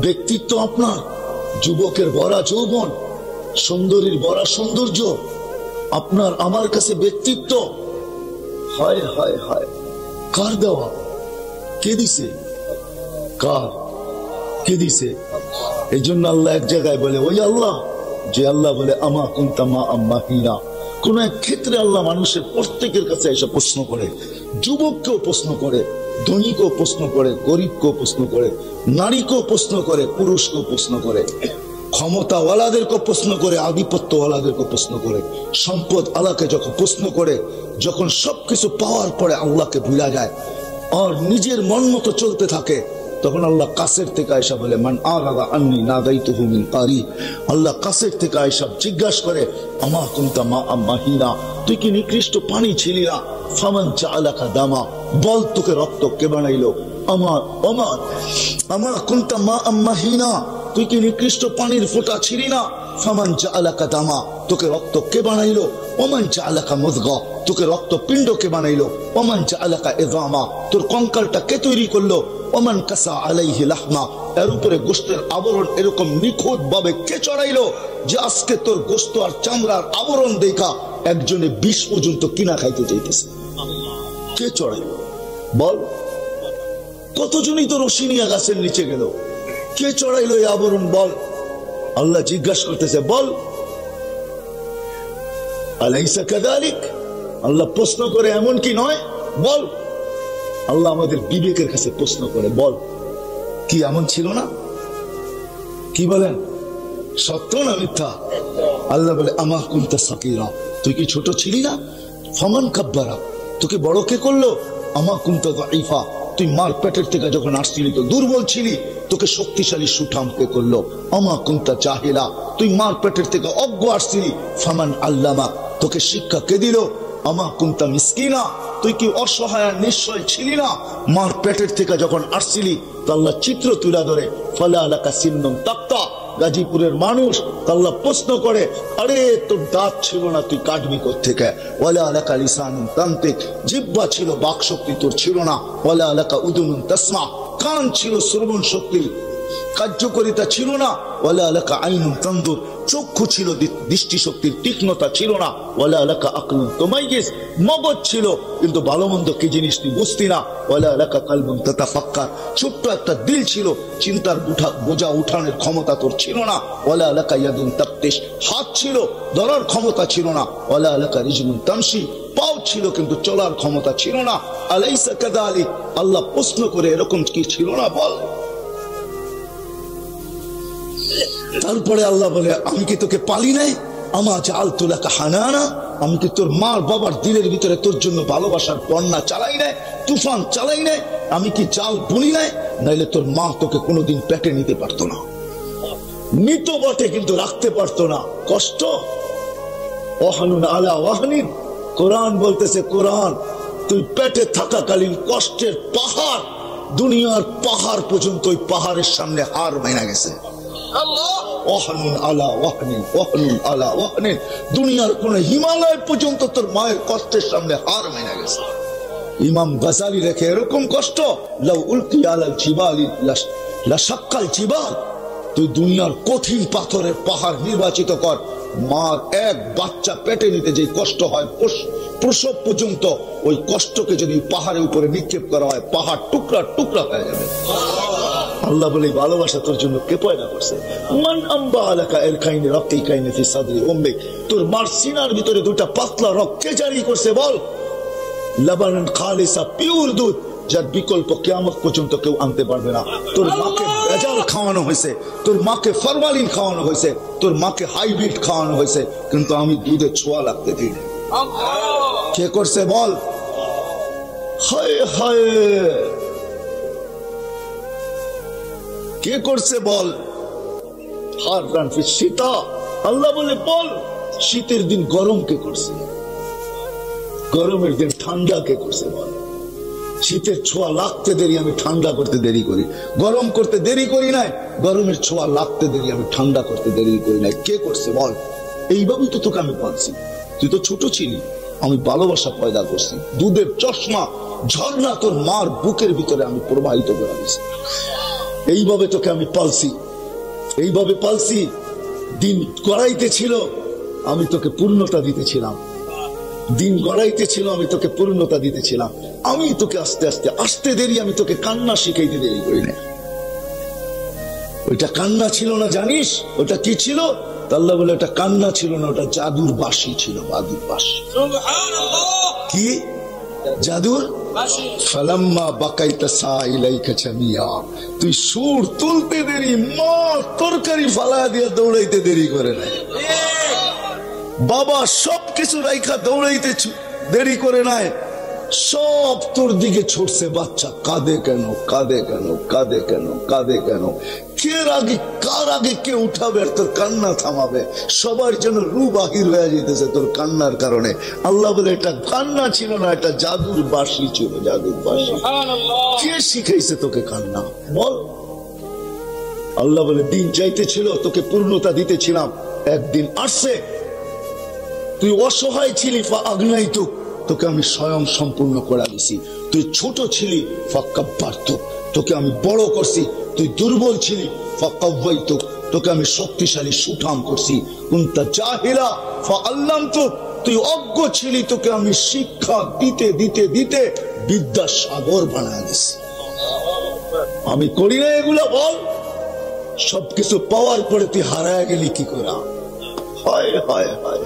ব্যক্তিত্ব আপনার, যুবকের ভরা যৌবন, সুন্দরীর ভরা সৌন্দর্য, আপনার আমার কাছে ব্যক্তিত্ব। হায় হায় হায়, কার দেওয়া? কে দিছে? কার? কে দিছে? এই জন্য আল্লাহ এক জায়গায় বলে ওই আল্লাহ যে আল্লাহ বলে আমা কুনতা মা আম্মাহিনা। কোন এক ক্ষেত্রে আল্লাহ মানুষের প্রত্যেকের কাছে এসে প্রশ্ন করে, যুবককেও প্রশ্ন করে, ধনীকেও প্রশ্ন করে, গরিবকেও প্রশ্ন করে, নারীকেও প্রশ্ন করে, পুরুষকেও প্রশ্ন করে, ক্ষমতাওয়ালাদেরকে প্রশ্ন করে, আধিপত্যওয়ালাদেরকে প্রশ্ন করে, সম্পদ আল্লাহকে যখন প্রশ্ন করে, যখন সবকিছু পাওয়ার পরে আল্লাহকে ভুলা যায় আর নিজের মন মতো চলতে থাকে, তখন আল্লাহ কাছের থেকে আয়েশা বলে মান আরাদা আন্নি নাদাইতুহু মিন কারি। আল্লাহ কাছের থেকে আয়েশা জিজ্ঞাসা করে আমা কুনতা মা আম্মাহিনা, তুই কি নিকৃষ্ট পানি ছিলি না? ফামান জাআলাকা দামা, বল তোকে রক্ত কে বানাইলো? আমা কুনতা মা আম্মাহিনা, তুই কি নিকৃষ্ট পানির ফোঁটা ছিলি না? ফামান জাআলাকা দামা, তোকে রক্ত কে বানাইলো? ওমান জাআলাকা মুযগা, তোকে রক্ত পিণ্ড কে বানাইলো? ওমান জাআলাকা ইযামা, তোর কঙ্কালটা কে তৈরি করলো? ওমান কাসা আলাইহি লাহমা, এর উপরে গোশতের আবরণ এরকম নিখুঁত ভাবে কে চড়াইলো যে আজকে তোর গোশত আর চামড়ার আবরণ দেখা একজনে 20 পর্যন্ত কিনা খাইতে চাইতেছে? কে চড়াইলো বল? কতজনই তো রশিনিয়া গাছের নিচে গেল, কে চড়াইলো এই আবরণ বল? আল্লাহ জিজ্ঞাসা করতেছে বল। আলাইসা কাযালিক, আল্লাহ প্রশ্ন করে এমন কি নয়? বল। আল্লাহ আমাদের বিবেকের কাছে প্রশ্ন করে বল, কি এমন ছিল না? কি বলেন, সত্য না মিথ্যা? আল্লাহ বলে আমা কুনতা সাকিরা, তুই কি ছোট ছিলি না? ফামান কাব্বারা, তোকে বড় কে করলো? আমা কুনতা দাঈফা, তুই মার পেটের থেকে যখন আসছিলি তো দুর্বল ছিলি, তোকে শক্তিশালী সুঠাম কে করলো? আমা কুনতা জাহিলা, তুই মার পেটের থেকে অজ্ঞ আসছিলি, ফামান আল্লামা, তোকে শিক্ষা কে দিল? আমা কুনতা মিসকিনা, তুই কি অসহায় নিশ্চয় ছিলি না? মার পেটের থেকে যখন আসছিলি তো আল্লাহ চিত্র তুলে ধরে ফালা আলাকা সিন্নুন তাক্তা, গাজীপুরের মানুষ, আল্লাহ প্রশ্ন করে আরে তোর দাঁত ছিল না, তুই কাটবি কোত্থেকে? ওয়ালা আলাকা লিসানুন তানতিক, জিহ্বা ছিল বাক শক্তি তোর ছিল না। ওয়ালা আলাকা উদুনুন তাসমা, কান ছিল শ্রবণ শক্তি কার্যকারিতা ছিল না। ওয়ালা আলাকা আইনুন তানদুর, চক্ষু ছিল দৃষ্টি শক্তির তীক্ষ্ণতা ছিল না। ওয়ালা আলাকা আকলুন তুমাইয়িজ, মগজ ছিল কিন্তু ভালো মন্দ কি জিনিস তুই বুঝতি না। ওয়ালা আলাকা কালবুন তাতাফাক্কার, ছোট্ট একটা দিল ছিল, চিন্তার বোঝা উঠানোর ক্ষমতা তোর ছিল না। ওয়ালা আলাকা ইয়াদুন তাবতিশ, হাত ছিল ধরার ক্ষমতা ছিল না। ওয়ালা আলাকা রিজলুন তামশি, পাও ছিল কিন্তু চলার ক্ষমতা ছিল না। আলাইসা কাযালিক, আল্লাহ প্রশ্ন করে এরকম কি ছিল না বল? তারপরে আল্লাহ বলে আমি কি তোকে পালি নাই? আমা জাআলতু লাকা হানানা, আমি কি তোর মার বাবার দিলের ভিতরে তোর জন্য ভালোবাসার বন্যা চালাই নাই, তুফান চালাই নাই? আমি কি জাল বুনি নাই? নাইলে তোর মা তোকে কোনোদিন পেটে নিতে পারতো না, নিত বটে কিন্তু রাখতে পারতো না। কষ্ট ওয়াহানুন আলা ওয়াহনিন, কোরআন বলতেছে, কোরআন তুই পেটে থাকাকালীন কষ্টের পাহাড়, দুনিয়ার পাহাড় পর্যন্ত ওই পাহাড়ের সামনে হার মাইনা গেছে। ওয়াহানুন আলা ওয়াহনিন, ওয়াহানুন আলা ওয়াহনিন, দুনিয়ার কোন হিমালয় পর্যন্ত তোর মায়ের কষ্টের সামনে হার মাইনা গেছে। ইমাম গাজালি রেখে এরকম কষ্ট, লাউ উলকিয়া আলাল জিবালি লাশাক্কাল জিবাল, তুই দুনিয়ার কঠিন পাথরের পাহাড় নির্বাচিত কর, মার এক বাচ্চা পেটে নিতে যে কষ্ট হয় প্রসব পর্যন্ত, ওই কষ্টকে যদি পাহাড়ের উপরে নিক্ষেপ করা হয় পাহাড় টুকরা টুকরা হয়ে যাবে। আল্লাহ বলে ভালোবাসা তোর জন্য কে পয়দা করছে? মান আম্বা আলাকা এল কাইনে রক্তি কাইনে ফি সাদরি উম্মিক, তোর মার সিনার ভিতরে দুটা পাতলা রক্ত কে জারি করছে বল? লাবানান খালিসা, পিওর দুধ, যার বিকল্প কিয়ামত পর্যন্ত কেউ আনতে পারবে না। তোর মাকে ভেজাল খাওয়ানো হয়েছে, তোর মাকে ফরমালিন খাওয়ানো হয়েছে, তোর মাকে হাইব্রিড খাওয়ানো হয়েছে, কিন্তু আমি দুধে ছোঁয়া লাগতে দিই না। কে করছে বল? হায় হায়, কে করছে বল? হাররান ফি শীতা, আল্লাহ বলে বল শীতের দিন গরম কে করছে? গরমের দিন ঠান্ডা কে করছে বল? শীতের ছোঁয়া লাগতে দেরি, আমি ঠান্ডা করতে দেরি করি। গরম করতে দেরি করি নাই, গরমের ছোঁয়া লাগতে দেরি, আমি ঠান্ডা করতে দেরি করি নাই। কে করছে বল? এইভাবেই তো তোকে আমি পাচ্ছি, তুই তো ছোট ছিলি, আমি ভালোবাসা পয়দা করছি, দুধের চশমা ঝর্ণা তোর মার বুকের ভিতরে আমি প্রবাহিত করে দিয়েছি। এইভাবে তোকে আমি পালছি, এইভাবে পালছি। দিন গড়াইতে ছিল, আমি তোকে পূর্ণতা দিতেছিলাম। দিন গড়াইতে ছিল, আমি তোকে পূর্ণতা দিতেছিলাম। আমি তোকে আস্তে আস্তে আসতে দেরি, আমি তোকে কান্না শিখাইতে দেরি করি না। ওইটা কান্না ছিল না, জানিস ওটা কি ছিল? আল্লাহ বলে ওটা কান্না ছিল না, ওটা জাদুর বাঁশি ছিল। জাদুর বাঁশি কি? জাদুর ফালাম্মা বাকাইতা সাইলাইকা জামিয়া, তুই সুর তুলতে দেরি, মা তরকারি ফালা দিয়ে দৌড়াইতে দেরি করে নাই। বাবা সবকিছু রাইখা দৌড়াইতে দেরি করে নাই, সব তোর দিকে ছুটছে। বাচ্চা কাঁদে কেন, কাঁদে কেন, কাঁদে কেন, কাঁদে কেন? কার আগে কে উঠাবে আর তোর কান্না থামাবে? সবার জন্য রু বাহির হয়ে যেতেছে তোর কান্নার কারণে। আল্লাহ বলে এটা কান্না ছিল না, এটা জাদুর বাঁশি ছিল, জাদুর বাঁশি। কে শিখাইছে তোকে কান্না বল? আল্লাহ বলে দিন চাইতেছিল, তোকে পূর্ণতা দিতেছিলাম। একদিন আসছে, তুই অসহায় ছিলি, আগ্নাইতুক, তোকে আমি স্বয়ং সম্পূর্ণ করে দিছি। তুই ছোট ছিলি, ফাক্কাব্বারতুক, তোকে আমি বড় করছি। তুই দুর্বল ছিলি, ফাকাওয়াইতুক, তোকে আমি শক্তিশালী সুঠাম করছি। কুনতা জাহিলা ফাআল্লামতুক, তুই অজ্ঞ ছিলি, তোকে আমি শিক্ষা দিতে দিতে দিতে বিদ্যা সাগর বানায় দিছি। আমি করি না এগুলা? বল। সবকিছু পাওয়ার পরে তুই হারায় গেলি কি করে? হায় হায় হায়।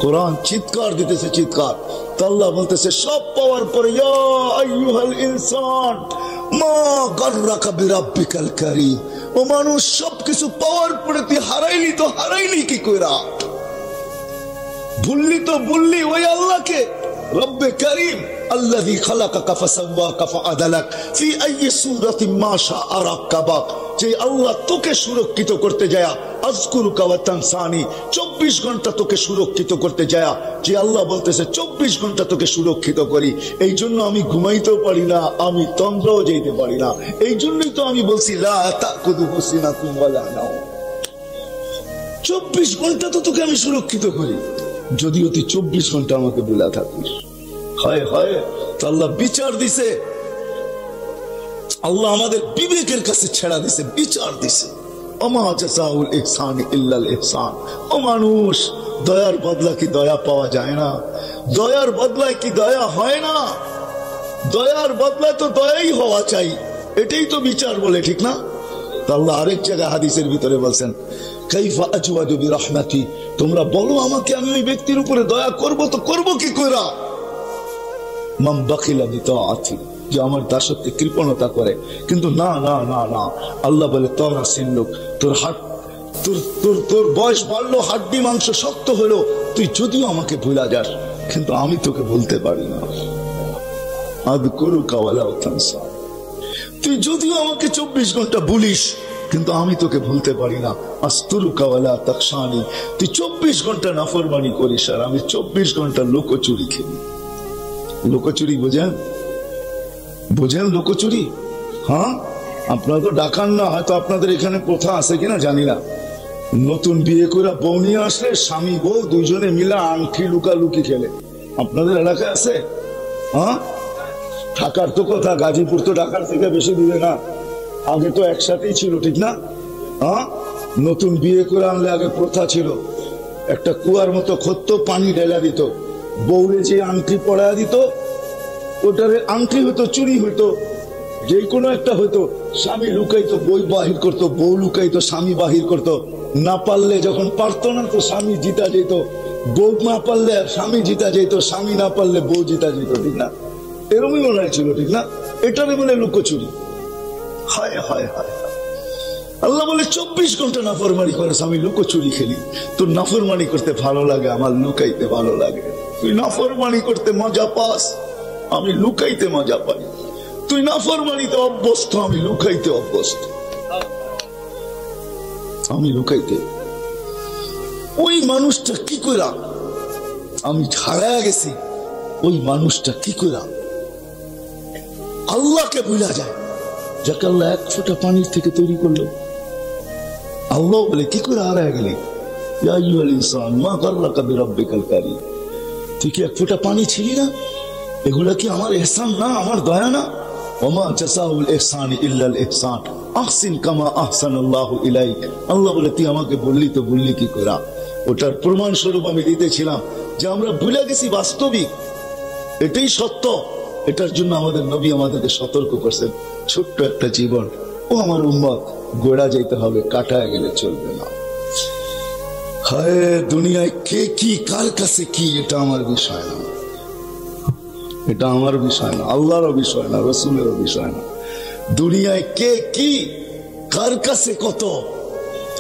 কোরআন চিৎকার দিতেছে, চিৎকার। আল্লাহ বলতেছে সব পাওয়ার পরে, ইয়া আইয়ুহাল ইনসান মা গাররাকা বিরাব্বিকাল কারীম, ও মানুষ সবকিছু পাওয়ার পরে তুই হারাইলি, তো হারাইলি কি কইরা? ভুললি তো ভুললি ওই আল্লাহকে, রব্বে কারীম আল্লাযী খালাকাকা ফাসাওয়াকা ফাআদালাক ফি আইয়ি সূরাতিন মা শাআ রাক্কাবাক, যে আল্লাহ তোকে সুরক্ষিত করতে যায়, আযকুরুকা ওয়া তানসানি, 24 ঘন্টা তোকে সুরক্ষিত করতে যায়। যে আল্লাহ বলতেছে 24 ঘন্টা তোকে সুরক্ষিত করি, এই জন্য আমি ঘুমাইতেও পারি না, আমি তন্দ্রাও যেতে পারি না। এই জন্যই তো আমি বলছি লা তাকুদুহু সিনাতুন ওয়ালা নাওম, 24 ঘন্টা তো তোকে আমি সুরক্ষিত করি। যদিও তুই 24 ঘন্টা আমাকে ভুলা থাকিস। হায় হায়, আল্লাহ বিচার দিছে, আল্লাহ আমাদের বিবেকের কাছে ছেড়া দিছে, বিচার দিছে। ওমা জাযাউল ইহসানি ইল্লাল ইহসান। ও মানুষ, দয়ার বদলা কি দয়া পাওয়া যায় না? দয়ার বদলায় কি দয়া হয় না? দয়ার বদলায় তো দয়াই হওয়া চাই, এটাই তো বিচার বলে, ঠিক না? আল্লাহ আরেক জায়গায় হাদিসের ভিতরে বলছেন, কাইফা আজওয়াদু বিরহমাতি, তোমরা বলো আমাকে আমি ওই ব্যক্তির উপরে দয়া করব, তো করব কি কইরা? মান বাখিলা বিতাআতি, যে আমার দাসত্বে কৃপণতা করে। কিন্তু না না না না, আল্লাহ বলে তোরা সিনলুক, তোর হাত তোর বয়স বাড়লো, হাড্ডি মাংস শক্ত হলো, তুই যদিও আমাকে ভুলা যাস, কিন্তু আমি তোকে বলতে পারি না। আযকুরুকা ওয়ালা তানসা, তুই যদিও আমাকে 24 ঘন্টা ভুলিস, কিন্তু আমি তোকে ভুলতে পারি না। আস্তুরুকা ওয়ালা তাকশানি, তুই 24 ঘন্টা নাফরমানি করিস আর আমি 24 ঘন্টা লোকচুরি খেলি। লোকচুরি বোঝেন? বোঝেন লোকচুরি? হ্যাঁ, আপনারা তো ডাকান না, হয়তো আপনাদের এখানে প্রথা আছে কিনা জানি না। নতুন বিয়ে করে বউ নিয়ে আসলে স্বামী বউ দুইজনে মিলে আংটি লুকালুকি খেলে। আপনাদের এলাকায় আছে? হ্যাঁ, ঢাকার তো কথা, গাজীপুর তো ঢাকার থেকে বেশি দূরে না। আগে তো একসাথেই ছিল, ঠিক না? হ্যাঁ, নতুন বিয়ে করে আনলে আগে প্রথা ছিল, একটা কুয়ার মতো খরতো, পানি ঢেলা দিত, বউরে যে আংটি পড়া দিত, ওটারে আংটি হইতো, চুরি হইতো, যে কোনো একটা হইতো। স্বামী লুকাইতো, বই বাহির করতো, বউ লুকাইতো, স্বামী বাহির করতো। না পারলে, যখন পারতো না তো স্বামী জিতা যেত, বউ না পারলে স্বামী জিতা যেত, স্বামী না পারলে বউ জিতা যেত, ঠিক না? এরকমই মনে হয় ছিল, ঠিক না? এটারে বলে লুকোচুরি। হায় হায় হায়, আল্লাহ বলে 24 ঘন্টা নাফরমানি করে, আমি লুকোচুরি খেলি। তোর নাফরমানি করতে ভালো লাগে, আমার লুকাইতে ভালো লাগে। তুই নাফরমানি করতে মজা পাস, আমি লুকাইতে মজা পাই। তুই নাফরমানিতে অভ্যস্ত, আমি লুকাইতে অভ্যস্ত। আমি লুকাইতে, ওই মানুষটা কি কইরা আমি হারায়া গেছি, ওই মানুষটা কি কইরা আল্লাহকে ভুলা যায়, যাকে আল্লাহ 1 ফোঁটা পানির থেকে তৈরি করলো। আল্লাহ বলে কি করে হারায়া গেলি? ইয়া আইয়ুহাল ইনসান মা গাররাকা বিরাব্বিকাল কারীম, তুই কি 1 ফোঁটা পানি ছিলি না? এগুলা কি আমার ইহসান না, আমার দয়া না? ওমা জাযাউল ইহসানি ইল্লাল ইহসান আহসিন কামা আহসানাল্লাহু ইলাইক। আল্লাহ বলে তুই আমাকে বললি তো বললি কি করে? ওটার প্রমাণ স্বরূপ আমি দিতেছিলাম যে আমরা ভুলে গেছি বাস্তবিক, এটাই সত্য। এটার জন্য আমাদের নবী আমাদেরকে সতর্ক করছেন, ছোট্ট একটা জীবন, ও আমার উম্মত, গোড়া যাইতে হবে, কাটায় গেলে চলবে না। হায় দুনিয়ায় কে কি কার কাছে কি, এটা আমার বিষয় না, এটা আমার বিষয় না, আল্লাহরও বিষয় না, রসুলেরও বিষয় না। দুনিয়ায় কে কি কার কাছে কত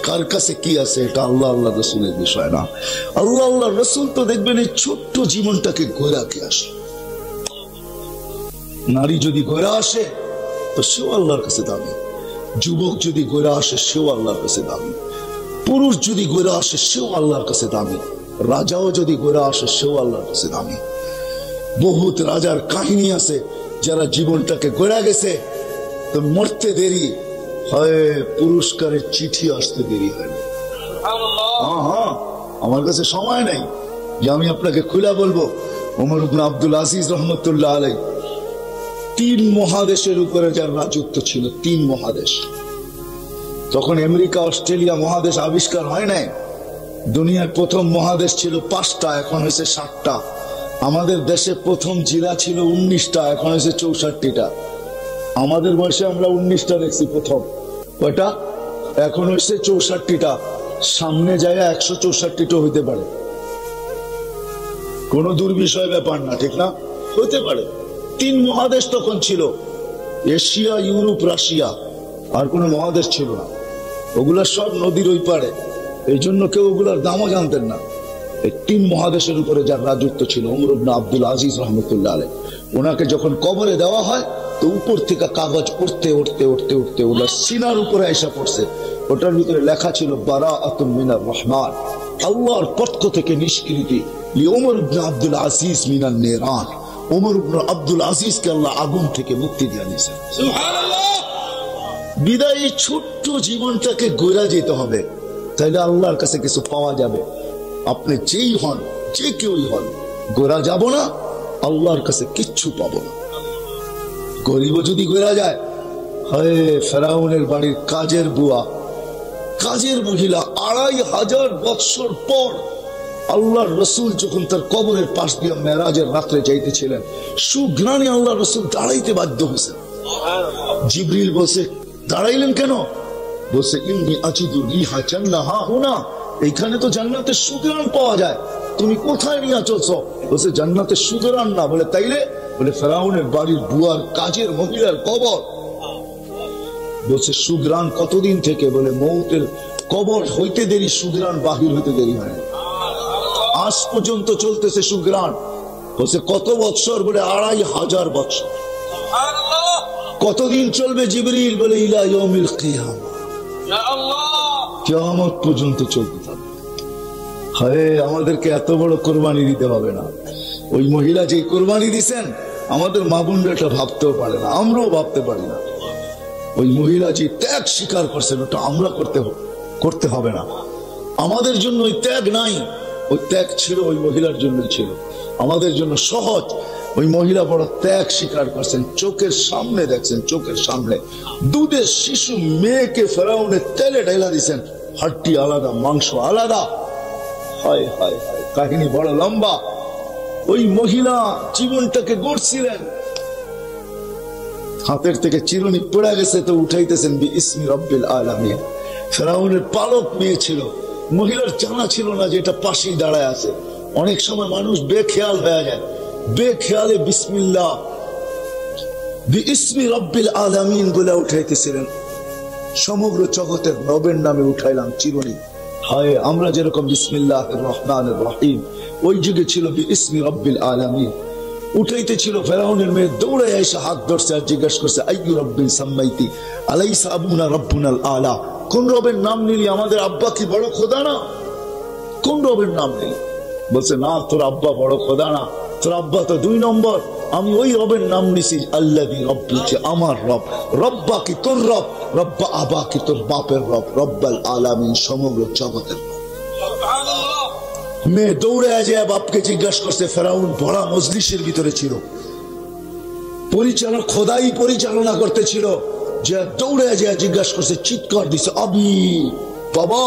কার কাছে কি আছে, এটা আল্লাহ আল্লাহ রসুলের বিষয় না। আল্লাহ আল্লাহ রসুল তো দেখবেন এই ছোট্ট জীবনটাকে গোড়াকে আসে। নারী যদি গোড়া আসে তো সেও আল্লাহর কাছে দামি, যুবক যদি গোড়া আসে সেও আল্লাহর কাছে দামি, পুরুষ যদি গোড়া আসে সেও আল্লাহর কাছে দামি, রাজাও যদি গোড়া আসে সেও আল্লাহর কাছে দামি। বহুত রাজার কাহিনী আছে যারা জীবনটাকে গোড়া গেছে তো মরতে দেরি হয়, পুরস্কারের চিঠি আসতে দেরি হয়। হ্যাঁ, আমার কাছে সময় নেই যে আমি আপনাকে খুলে বলবো। ওমর ইবনে আব্দুল আজিজ রহমতুল্লাহ আলাই 3 মহাদেশের উপরে যার রাজত্ব ছিল, 3 মহাদেশ। তখন আমেরিকা অস্ট্রেলিয়া মহাদেশ আবিষ্কার হয় নাই। দুনিয়ার প্রথম মহাদেশ ছিল 5টা, এখন হয়েছে 7টা। আমাদের দেশে প্রথম জেলা ছিল 19টা, এখন হয়েছে 64টা। আমাদের বয়সে আমরা 19টা দেখছি প্রথম, কয়টা? এখন হয়েছে 64টা। সামনে যায় 164টা হইতে পারে, কোন দুর্বিষয় ব্যাপার না, ঠিক না? হইতে পারে। 3 মহাদেশ তখন ছিল, এশিয়া, ইউরোপ, রাশিয়া, আর কোন মহাদেশ ছিল না। ওগুলা সব নদীর ওই পারে, এই জন্য কেউ ওগুলার দামও জানতেন না। এই 3 মহাদেশের উপরে যার রাজত্ব ছিল ওমর ইবনে আব্দুল আজিজ রহমতুল্লাহ আলাইহি, ওনাকে যখন কবরে দেওয়া হয় তো উপর থেকে কাগজ উঠতে উঠতে উঠতে উঠতে ওনার সিনার উপরে এসে পড়ছে। ওটার ভিতরে লেখা ছিল বারাআতুম মিনার রহমান, আল্লাহর পক্ষ থেকে নিষ্কৃতি, ওমর ইবনে আব্দুল আজিজ মিনান নিরান, ওমর ইবনে আব্দুল আজিজকে আল্লাহ আগুন থেকে মুক্তি দিয়ে দিয়েছেন। সুবহানাল্লাহ। বিদায়ী ছোট্ট জীবনটাকে গড়া যেতে হবে, তাইলে আল্লাহর কাছে কিছু পাওয়া যাবে। আপনি যেই হন, যে কেউই হন, গোড়া যাব না, আল্লাহর কাছে কিচ্ছু পাবো না। গরিব যদি গোড়া যায়, হয় ফেরাউনের বাড়ির কাজের বুয়া, কাজের মহিলা, 2500 বৎসর পর আল্লাহর রসুল যখন তার কবরের পাশ দিয়ে মেরাজের রাত্রে যাইতেছিলেন, সুঘ্রাণে আল্লাহ রসুল দাঁড়াইতে বাধ্য হয়েছে। জিবরিল বলছে, দাঁড়াইলেন কেন? বলছে, ইন্নী আজিদু রিহা জান্নাহ হুনা, এইখানে তো জান্নাতের সুঘ্রাণ পাওয়া যায়, তুমি কোথায় নিয়ে চলছো? বলছে, জান্নাতের সুঘ্রাণ না। বলে, তাইলে? বলে, ফেরাউনের বাড়ির বুয়ার কাজের মহিলার কবর। বলছে, সুঘ্রাণ কতদিন থেকে? বলে, মৌতের কবর হইতে দেরি, সুঘ্রাণ বাহির হইতে দেরি হয় না, আজ পর্যন্ত চলতেছে সুঘ্রাণ। বলছে, কত বৎসর? বলে, 2500 বৎসর। কতদিন চলবে জিবরিল? বলে, ইলা ইয়াউমিল কিয়ামা, কিয়ামত পর্যন্ত চলতে থাকবে। হায়, আমাদেরকে এত বড় কোরবানি দিতে হবে না। ওই মহিলা যে কোরবানি দিছেন, আমাদের মা বোনরা এটা ভাবতেও পারে না, আমরাও ভাবতে পারি না। ওই মহিলা যে ত্যাগ স্বীকার করছেন, ওটা আমরা করতে হবে না। আমাদের জন্য ওই ত্যাগ নাই, ওই ত্যাগ ছিল ওই মহিলার জন্য ছিল, আমাদের জন্য সহজ। ওই মহিলা বড় ত্যাগ স্বীকার করছেন, চোখের সামনে দেখছেন, চোখের সামনে দুধের শিশু মেয়েকে ফেরাউনের তেলে ঢেলা দিচ্ছেন, হাড্ডি আলাদা, মাংস আলাদা। হায় হায় হায়, কাহিনী বড় লম্বা। ওই মহিলা জীবনটাকে গড়ছিলেন, হাতের থেকে চিরুনি পড়ে গেছে তো উঠাইতেছেন বিইসমি রব্বিল আলামিন। ফেরাউনের পালক মেয়ে ছিল, মহিলার জানা ছিল না যে এটা পাশেই দাঁড়ায় আছে। অনেক সময় মানুষ বেখেয়াল হয়ে যায়, বেখেয়ালে বিসমিল্লাহ বিইসমি রব্বিল আলামিন বলে উঠাইতেছিলেন। সমগ্র জগতের রবের নামে উঠাইলাম চিরুনি। হায়, আমরা যেরকম বিসমিল্লাহির রহমানির রহিম, ওই যুগে ছিল বিইসমি রব্বিল আলামিন। উঠাইতে ছিল, ফেরাউনের মেয়ে দৌড়ে এসে হাত ধরছে আর জিজ্ঞেস করছে, আইয়ু রব্বিন সাম্মাইতি আলাইসা আবুনা রব্বুনাল আলা, কোন রবের নাম নিলি? আমাদের আব্বা কি বড় খোদা না? কোন রবের নাম নিলি? বলছে, না, তোর আব্বা বড় খোদা না, তোর আব্বা তো 2 নম্বর। আমি ওই রবের নাম নিছি, আল্লাযী রব্বি, আমার রব। রব্বা কি তোর রব, রব্বা আবা কি তোর বাপের রব, রব্বাল আলামিন, সমগ্র জগতের রব। মেয়ে দৌড়ে যায় বাপকে জিজ্ঞাসা করছে। ফেরাউন ভরা মজলিসের ভিতরে ছিল, পরিচালক খোদাই পরিচালনা করতেছিল, যে দৌড়ে যে জিজ্ঞাসা করছে, চিৎকার দিছে, আবি বাবা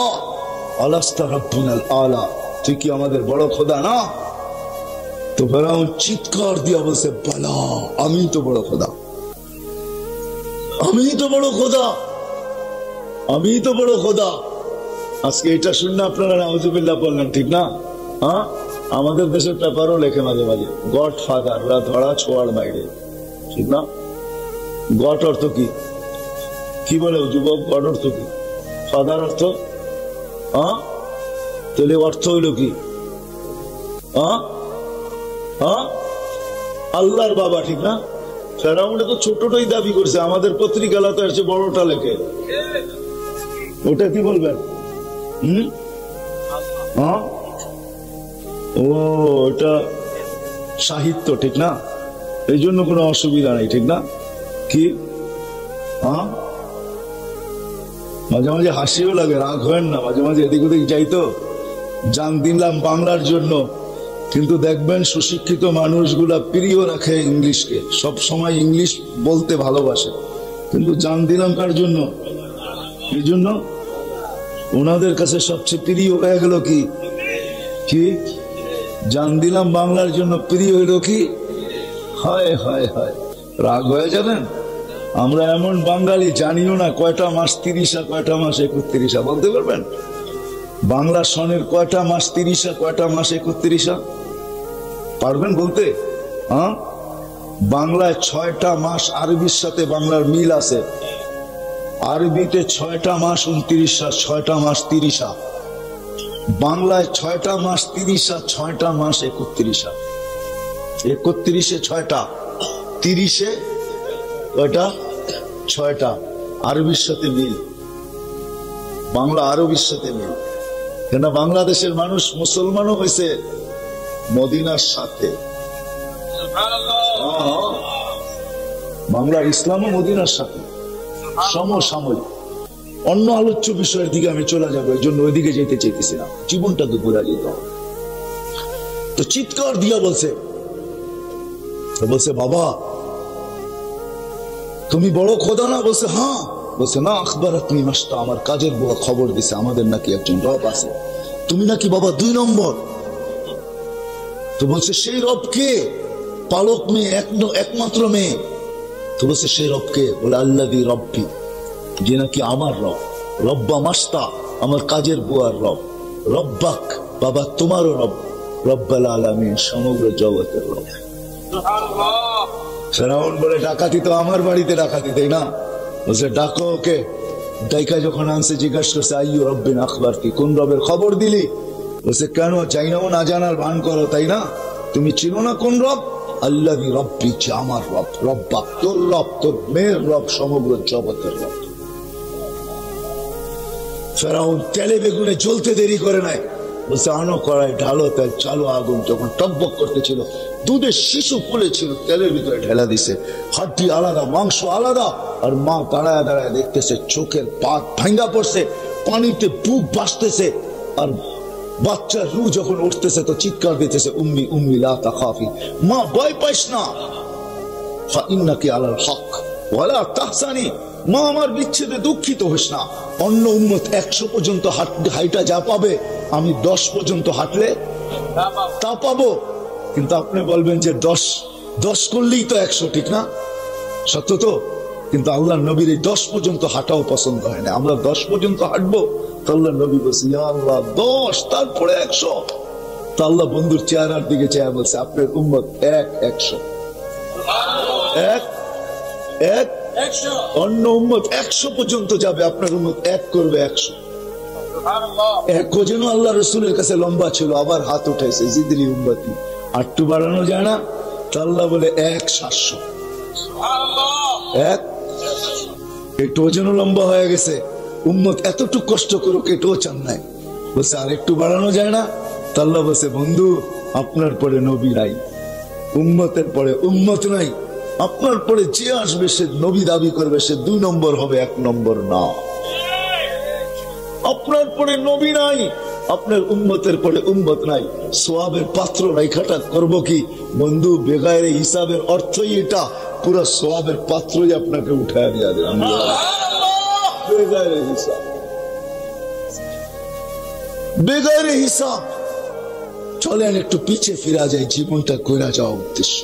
আলাস্তা রাব্বুনাল আলা, তুই কি আমাদের বড় খোদা না? তো ফেরাউন চিৎকার দিয়া বলছে, বলা আমি তো বড় খোদা, আমি তো বড় খোদা, আমি তো বড় খোদা। আজকে এটা শুনলে আপনারা নাউজুবিল্লাহ বললেন, ঠিক না? হ্যাঁ, আমাদের দেশের পেপারও লেখে মাঝে মাঝে, গড ফাদাররা ধরা ছোঁয়ার বাইরে, ঠিক না? গড অর্থ কি? কি বলে যুবক, গড অর্থ কি? ফাদার অর্থ? হ্যাঁ, তাহলে অর্থ হইল কি? হ্যাঁ হ্যাঁ, আল্লাহর বাবা, ঠিক না? ফেরাউনে তো ছোটটাই দাবি করছে, আমাদের পত্রিকালাতে আসছে বড়টা লেখে, ওটা কি বলবেন? হ্যাঁ, ও এটা সাহিত্য, ঠিক না? এই জন্য কোনো অসুবিধা নেই, ঠিক না? কি হ্যাঁ, মাঝে মাঝে হাসিও লাগে, রাগ হয় না, মাঝে মাঝে এদিক ওদিক যাইতো, জান দিলাম বাংলার জন্য, কিন্তু দেখবেন সুশিক্ষিত মানুষগুলা প্রিয় রাখে ইংলিশকে, সব সময় ইংলিশ বলতে ভালোবাসে, কিন্তু জান দিলাম কার জন্য? এই জন্য ওনাদের কাছে সবচেয়ে প্রিয় হয়ে গেল কি? কি জান দিলাম বাংলার জন্য প্রিয় হইল কি? হায় হায় হায়, রাগ হয়ে যাবেন। আমরা এমন বাঙালি জানিও না কয়টা মাস 30, কয়টা মাস 31, বলতে পারবেন? বাংলা সনের কয়টা মাস 30, কয়টা মাস 31 পারবেন বলতে? হ্যাঁ, বাংলায় 6টা মাস, আরবির সাথে বাংলার মিল আছে, আরবিতে 6টা মাস 29, 6টা মাস 30, বাংলায় 6টা মাস 30, 6টা মাস 31, 31-এ 6টা, 30-এ কয়টা? 6টা, আরবির সাথে মিল, বাংলা আরবির সাথে মিল। কেন বাংলাদেশের মানুষ মুসলমানও হয়েছে মদিনার সাথে, বাংলার ইসলামও মদিনার সাথে সমসাময়িক। অন্য আলোচ্য বিষয়ের দিকে আমি চলে যাবো, এর জন্য ওইদিকে যেতে চাইতেছি না, জীবনটা তো ঘুরা যেত। তো চিৎকার দিয়া বলছে, বাবা তুমি বড় খোদা না? বলছে হ্যাঁ। বলছে না, আখবর তুমি মাস্তা, আমার কাজের বুয়া খবর দিছে আমাদের নাকি একজন রব আছে, তুমি নাকি বাবা 2 নম্বর। তো বলছে সেই রব কে? পালক মেয়ে, একমাত্র মেয়ে। তো বলছে সেই রব কে? বলে আল্লাযী রব্বি, যে নাকি আমার রব, রব্বা মাস্তা, আমার কাজের বুয়ার রব, রব্বাক বাবা তোমারও রব, রব্বাল আলামিন সমগ্র জগতের রব। ফেরাউন বলে ডাকাতি তো আমার বাড়িতে ডাকাতি, তাই না? বলছে ডাকো ওকে। ডাইকা যখন আনছে জিজ্ঞাসা করছে, আইয়ু রব্বিন আখবার, কি কোন রবের খবর দিলি? বলছে কেন, চাই না না জানার ভান করো, তাই না? তুমি চিনো না কোন রব? আল্লাযী রব্বি, যে আমার রব, রব্বা তোর রব, তোর মেয়ের রব, সমগ্র জগতের রব। ফেরাউন তেলে বেগুনে জ্বলতে দেরি করে নাই, বলছে আনো কড়াই, ঢালো তেল, চালো আগুন। যখন টকবক করতেছিল, দুধের শিশু ফুলেছিল, তেলের ভিতরে ঢেলা দিছে, হাড্ডি আলাদা, মাংস আলাদা। আর মা দাঁড়ায় দাঁড়ায় দেখতেছে, চোখের পাত ভাঙ্গা পড়ছে, পানিতে বুক ভাসতেছে। আর বাচ্চার রু যখন উঠতেছে তো চিৎকার দিতেছে, উম্মি উম্মি লা তাখাফি, মা ভয় পাইস না, ফাইন্নাকি আলাল হক ওয়ালা তাহসানি, মা আমার বিচ্ছেদে দুঃখিত হোস না। অন্য উম্মত 100 পর্যন্ত হাইটা যা পাবে, আমি 10 পর্যন্ত হাঁটলে তা পাবো। কিন্তু আপনি বলবেন যে 10 করলেই তো 100, ঠিক না? সত্য তো। কিন্তু আল্লাহর নবীর এই 10 পর্যন্ত হাঁটাও পছন্দ হয় না। আমরা 10 পর্যন্ত হাঁটবো, তো আল্লাহর নবী বলছে ইয়া আল্লাহ 10, তারপরে 100। তো আল্লাহ বন্ধুর চেহারার দিকে চেয়ে বলছে, আপনার উম্মত 100। অন্য উম্মত 100 পর্যন্ত যাবে, আপনার উম্মত 1 করবে 100। এক যেন আল্লাহ রসুলের কাছে লম্বা ছিল, আবার হাত উঠেছে, জিদরি উম্মতি, আটটু বাড়ানো যায় না? তো আল্লাহ বলে 1-700। একটু যেন লম্বা হয়ে গেছে, উম্মত এতটুকু কষ্ট করুক এটাও চান নাই, বলছে আর একটু বাড়ানো যায় না? তো আল্লাহ বলছে বন্ধু, আপনার পরে নবী নাই, উম্মতের পরে উম্মত নাই, আপনার পরে যে আসবে সে নবী দাবি করবে, সে 2 নম্বর হবে, 1 নম্বর না। আপনার পরে নবী নাই, আপনার উম্মতের পরে উম্মত নাই, সোয়াবের পাত্র রাইখাটা করবো কি? বন্ধু বেগায়ের হিসাবের অর্থই এটা, পুরা সওয়াবের পাত্রই আপনাকে উঠায় দিয়া দিলাম বেগাইরে হিসাব, বেগাইরে হিসাব। চলেন একটু পিছে ফিরা যায়, জীবনটা কইরা যাওয়া উদ্দেশ্য।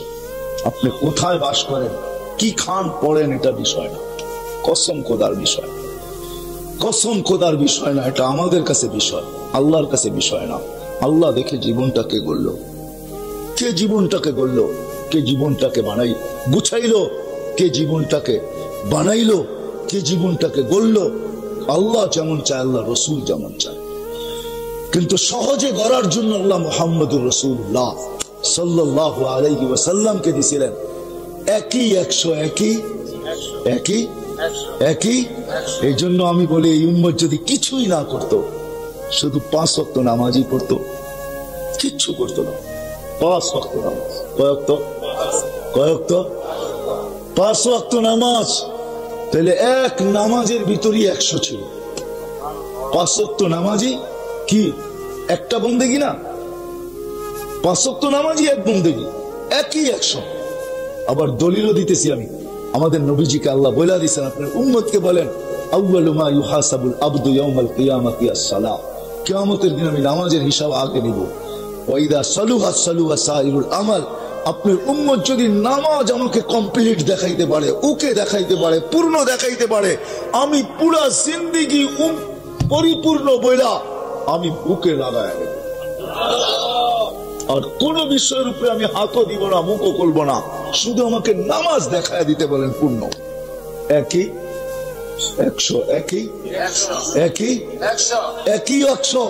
আপনি কোথায় বাস করেন, কি খান পড়েন, এটা বিষয় না, কসম খোদার বিষয়, কসম খোদার বিষয় না, এটা আমাদের কাছে বিষয়, আল্লাহর কাছে বিষয় না। আল্লাহ দেখে জীবনটাকে গড়লো, কে জীবনটাকে গড়লো, কে জীবনটাকে বানাই গুছাইলো, কে জীবনটাকে বানাইলো, কে জীবনটাকে গড়লো। আল্লাহ যেমন চায়, আল্লাহ রসুল যেমন চায়। কিন্তু সহজে গড়ার জন্য আল্লাহ মুহাম্মদুর রাসূলুল্লাহ সাল্লাল্লাহু আলাইহি ওয়াসাল্লামকে দিয়েছিলেন একই 100, একই। এই জন্য আমি বলি, এই উম্মত যদি কিছুই না করত, শুধু 5 ওয়াক্ত নামাজই পড়তো, কিচ্ছু করতো না। 5 ওয়াক্ত নামাজ, কয়েক 5 ওয়াক্ত নামাজ, তাহলে এক নামাজের ভিতরই 100 ছিল। 5 ওয়াক্ত নামাজই কি একটা বন্দেগী না, 5 ওয়াক্ত নামাজই এক বন্দেগী, একই 100। আবার দলিলও দিতেছি আমি, আমাদের নবীজিকে আল্লাহ বলে দিয়েছেন, আপনার উম্মতকে বলেন, আউয়ালু মা ইউহাসাবুল আবদু ইয়াউমাল কিয়ামাতি আস-সালাহ, কিয়ামতের দিন আমি নামাজের হিসাব আগে নিব। ওয়া ইযা সালুহা সালুহা সাইরুল আমাল, আপনার উম্মত যদি নামাজ আমাকে কমপ্লিট দেখাইতে পারে, ওকে দেখাইতে পারে, পূর্ণ দেখাইতে পারে, আমি পুরা জিন্দেগি পরিপূর্ণ বইলা আমি বুকে লাগায় নেব। আর কোন বিষয়ের উপরে আমি হাতও দিব না, মুখও করবো না, শুধু আমাকে নামাজ দেখায় দিতে বলেন পূর্ণ। একই 100।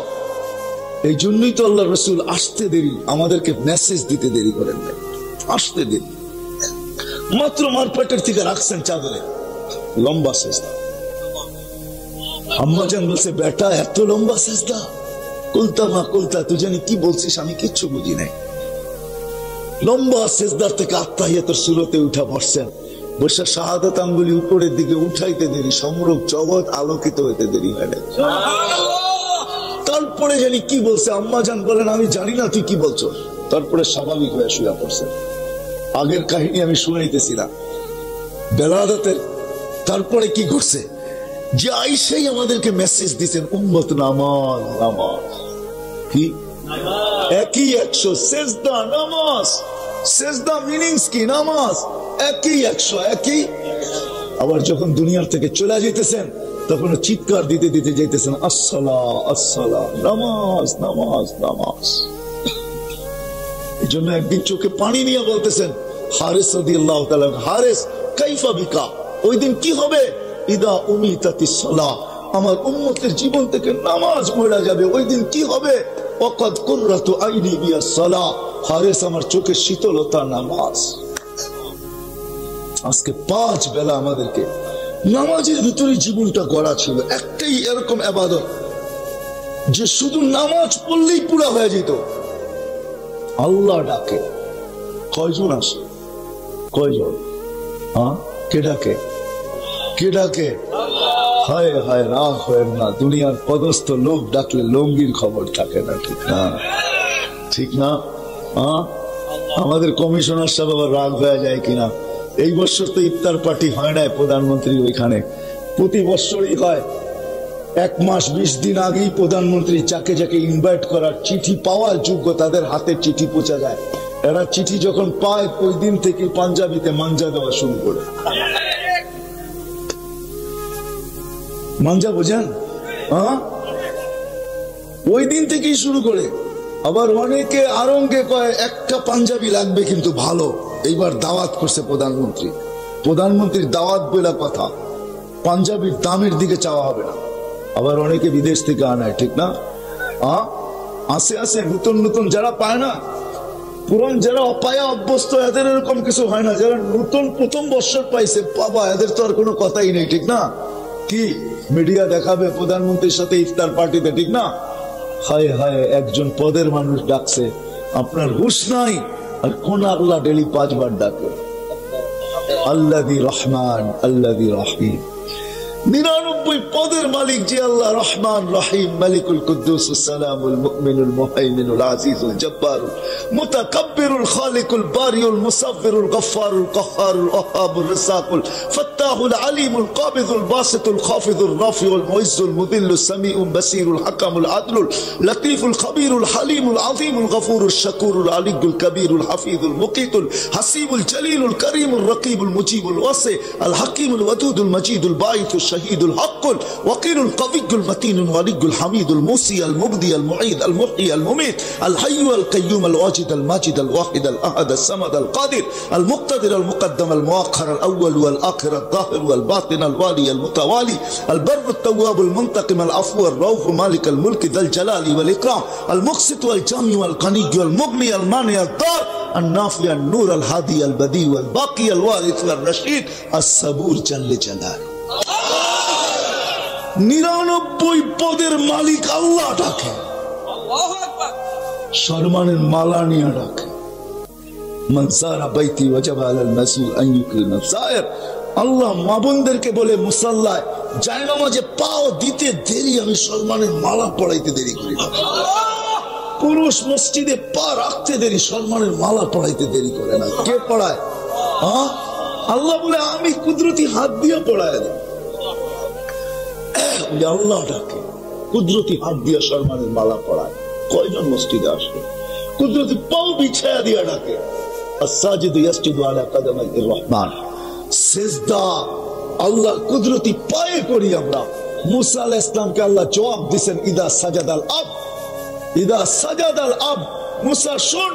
এই জন্যই তো আল্লাহ রসুল আসতে দেরি, আমাদেরকে মেসেজ দিতে দেরি করেন নাই, আসতে দেরি। মাত্র মারপেটের থেকে রাখছেন চাদরে, লম্বা সেজদা। আম্মাজান বলছে, বেটা এত লম্বা সেজদা? কুলতা মা কুলতা, তুই জানি কি বলছিস, আমি কিচ্ছু বুঝি নাই। লম্বা সেজদার থেকে আত্তাহিয়াতের সুরতে উঠা পড়ছেন, বসে শাহাদাত আঙ্গুলি উপরের দিকে উঠাইতে দেরি, সমগ্র জগৎ আলোকিত হইতে দেরি হয় না। তারপরে জানি কি বলছে, আম্মাজান বলেন, আমি জানি না তুই কি বলছো। তারপরে স্বাভাবিক হয়ে শুয়ে পড়ছেন। আগের কাহিনী আমি শুনাইতেছি না, বেলাদাতের। তারপরে কি ঘটছে, যে আইসাই আমাদেরকে মেসেজ দিচ্ছেন, উম্মত নামাজ, নামাজ কি একই 100, সেজদা নামাজ, সেজদা মিনিংস কি, নামাজ একই 100, একই। আবার যখন দুনিয়ার থেকে চলে যেতেছেন, তখন চিৎকার দিতে দিতে যাইতেছেন, আসসালাহ আসসালাহ, নামাজ নামাজ নামাজ। এই জন্য একদিন চোখে পানি নিয়ে বলতেছেন হারিস রাদিয়াল্লাহু তাআলা, হারিস কাইফা বিকা, ওই দিন কি হবে, ইদা উমিতাতিস সালাহ, আমার উম্মতের জীবন থেকে নামাজ মরে যাবে, ওই দিন কি হবে, ওয়াকাদ কুররাতু আইনি বিয়াস সালাহ, হারিস আমার চোখে শীতলতা নামাজ। আজকে 5 বেলা আমাদেরকে নামাজের ভিতরে জীবনটা গড়া ছিল। একটাই এরকম ইবাদত যে শুধু নামাজ পড়লেই পুরা হয়ে যেত। আল্লাহ ডাকে, কয়জন আসে, কয়জন, কে ডাকে, কে ডাকে? হায় হায়, রাগ হয় না, দুনিয়ার পদস্থ লোক ডাকলে লঙ্গির খবর থাকে না, ঠিক না, ঠিক না। আমাদের কমিশনার সাহেব আবার রাগ হয়ে যায় কিনা। এই বছর তো ইফতার পার্টি হয় না প্রধানমন্ত্রী ওইখানে, প্রতি বছরই হয়। 1 মাস 20 দিন আগেই প্রধানমন্ত্রী যাকে যাকে ইনভাইট করার চিঠি পাওয়ার যোগ্য, তাদের হাতে চিঠি পৌঁছা যায়। এরা চিঠি যখন পায়, ওই দিন থেকে পাঞ্জাবিতে মাঞ্জা দেওয়া শুরু করে। মাঞ্জা বোঝেন? ওই দিন থেকেই শুরু করে। আবার অনেকে আরঙ্গে কয় একটা পাঞ্জাবি লাগবে কিন্তু ভালো। এইবার দাওয়াত করছে প্রধানমন্ত্রী, প্রধানমন্ত্রীর দাওয়াত বলে কথা, পাঞ্জাবির দামের দিকে চাওয়া হবে না। আবার অনেকে বিদেশ থেকে আনায়, ঠিক না। আসে আসে নতুন নতুন যারা পায় না, পুরান যারা অপায়া অভ্যস্ত, এদের এরকম কিছু হয় না। যারা নতুন প্রথম বছর পাইছে, বাবা এদের তো আর কোনো কথাই নেই, ঠিক না। কি মিডিয়া দেখাবে প্রধানমন্ত্রীর সাথে ইফতার পার্টিতে, ঠিক না। হায় হায়, একজন পদের মানুষ ডাকছে, আপনার হুশ নাই। আর কোন আল্লাহ ডেলি 5 বার ডাকে, আল্লাযী রহমান আল্লাযী রহিম। 99 পদের মালিক যে আল্লাহ, রহমান রহিম, মালিকুল কুদ্দুস সালামুল মুমিনুল মুহাইমিনুল আজিজুল জব্বারুল মুতাকাব্বিরুল খালিকুল বারিউল মুসাব্বিরুল গফফারুল কাহ্হারুল ওয়াহাবুর রাসাকুল ফাত্তাহুল আলিমুল কাবিদুল বাসিতুল খাফিদুল রাফিউল মুইজ্জুল মুদিল্লুস সামিউল বাসিরুল হাকামুল আদলুল লতীফুল খবীরুল হালিমুল আযীমুল গফুরুশ শাকুরুল আলিয়ুল কবীরুল হাফিজুল মুকিতুল হাসিবুল জলিলুল করিমুল রকিবুল মুজিবুল ওয়াসি আল হাকিমুল ওয়াদুদুল মজিদুল বাইতুল شهيد الحق وقيل القوي المتين الولي الحميد الموصي المبدي المعيد المحيي المميت الحي القيوم الواجد الماجد الواحد الاحد الصمد القادر المقتدر المقدم المؤخر الاول والاخر الظاهر والباطن الوالي المتوالي البر التواب المنتقم العفو الرؤوف مالك الملك ذا الجلال والاكرام المقسط والجامع والغني والمغني المانع الضار النافع النور الهادي البديع والباقي الوارث والرشيد الصبور جل جلاله 99 পদের মালিক আল্লাহ ডাকে, সম্মানের মালা নিয়ে ডাকে। মানসারা বাইতি ওয়াজাবা আলাল মাসউল আন ইউকরিমা সায়ের। আল্লাহ মা বোনদেরকে বলে, মুসাল্লায় জায়নামাজে পাও দিতে দেরি, আমি সম্মানের মালা পড়াইতে দেরি করি না। পুরুষ মসজিদে পা রাখতে দেরি, সম্মানের মালা পড়াইতে দেরি করে না। কে পড়ায়? আল্লাহ বলে, আমি কুদরতি হাত দিয়ে পড়ায় দেব। আল্লাহ ডাকে, কুদরতি হাত দিয়ে সম্মানের মালা পড়ায়। কয়জন মসজিদে আসবে? কুদরতি পাও বিছায়া দিয়া ডাকে। আস-সাজিদু ইয়াসজুদু আলা কাদামাইর রহমান। সিজদা আল্লাহর কুদরতি পায়ে করি আমরা। মুসা আলাইহিস সালামকে আল্লাহ জবাব দিবেন, ইদা সাজাদাল আব, ইদা সাজাদাল আব। মুসা শুন,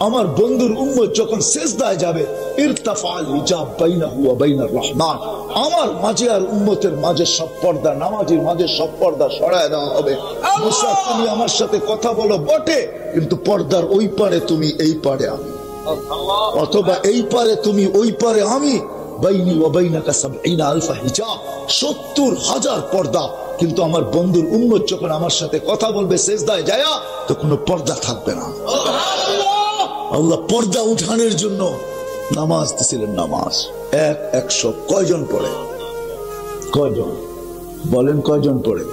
আমার বন্ধুর উম্মত যখন সিজদায় যাবে, ইরতাফাল হিজাব বাইনাহু ওয়া বাইনার রহমান, আমার মাঝে আর উম্মতের মাঝে সব পর্দা, নামাজের মাঝে সব পর্দা সরায় দেওয়া হবে। মুসা, তুমি আমার সাথে কথা বলো বটে, কিন্তু পর্দার ওই পারে তুমি, এই পারে আমি, অথবা এই পারে তুমি, ওই পারে আমি। বাইনি ওয়া বাইনাকা ৭০,০০০ হিজাব, ৭০,০০০ পর্দা। কিন্তু আমার বন্ধুর উম্মত যখন আমার সাথে কথা বলবে সিজদায় যায়া, তো কোনো পর্দা থাকবে না। আল্লাহ পর্দা উঠানোর জন্য নামাজ দিছিলেন। নামাজ ১০০ কয়জন পড়ে? কয়জন বলেন, কয়জন পড়ে?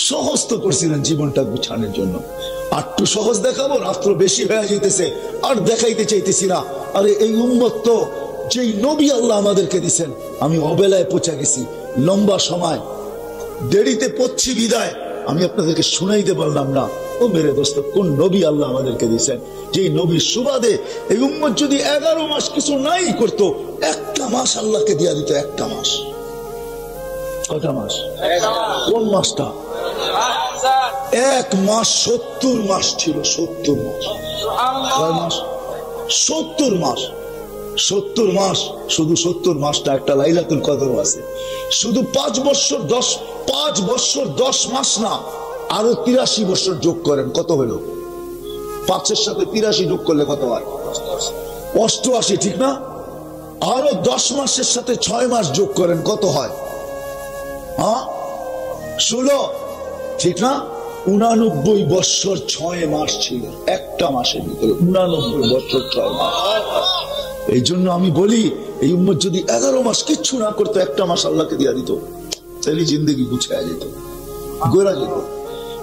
সহজ তো করছিলেন জীবনটা গুছানোর জন্য। আটটু সহজ দেখাবো, রাত্র বেশি হয়ে যেতেছে, আর দেখাইতে চাইতেছি না। আরে এই উম্মত তো যেই নবী আল্লাহ আমাদেরকে দিচ্ছেন, আমি অবেলায় পৌঁছে গেছি, লম্বা সময় দেরিতে পড়ছি বিদায় আমি আপনাদেরকে শুনাইতে পারলাম না। ও মেরে দোস্ত, কোন নবী আল্লাহ আমাদেরকে দিচ্ছেন, যে নবীর সুবাদে এই উম্মত যদি 11 মাস কিছু নাই করতো, একটা মাস আল্লাহকে দিয়া দিত। একটা মাস, কটা মাস? কোন মাসটা? এক মাস ৭০ মাস ছিল। ৭০ মাস, ৭০ মাস, ৭০ মাস। শুধু ৭০ মাসটা একটা লাইলাতুল কদর আছে। শুধু 5 বছর 10 মাস না, আরো 83 বছর যোগ করেন, কত হলো? 5-এর সাথে 83 যোগ করলে কত হয়? 88, ঠিক না? আরো 10 মাসের সাথে 6 মাস যোগ করেন, কত হয়? 16, ঠিক না? 89 বছর 6 মাস ছিল একটা মাসের ভিতরে। 89 বছর 6 মাস। এই জন্য আমি বলি, এই উম্মত যদি 11 মাস কিচ্ছু না করতো, একটা মাস আল্লাহকে দিয়া দিত, তাহলে জিন্দগি গুছায়া যেত, গোরা যেত।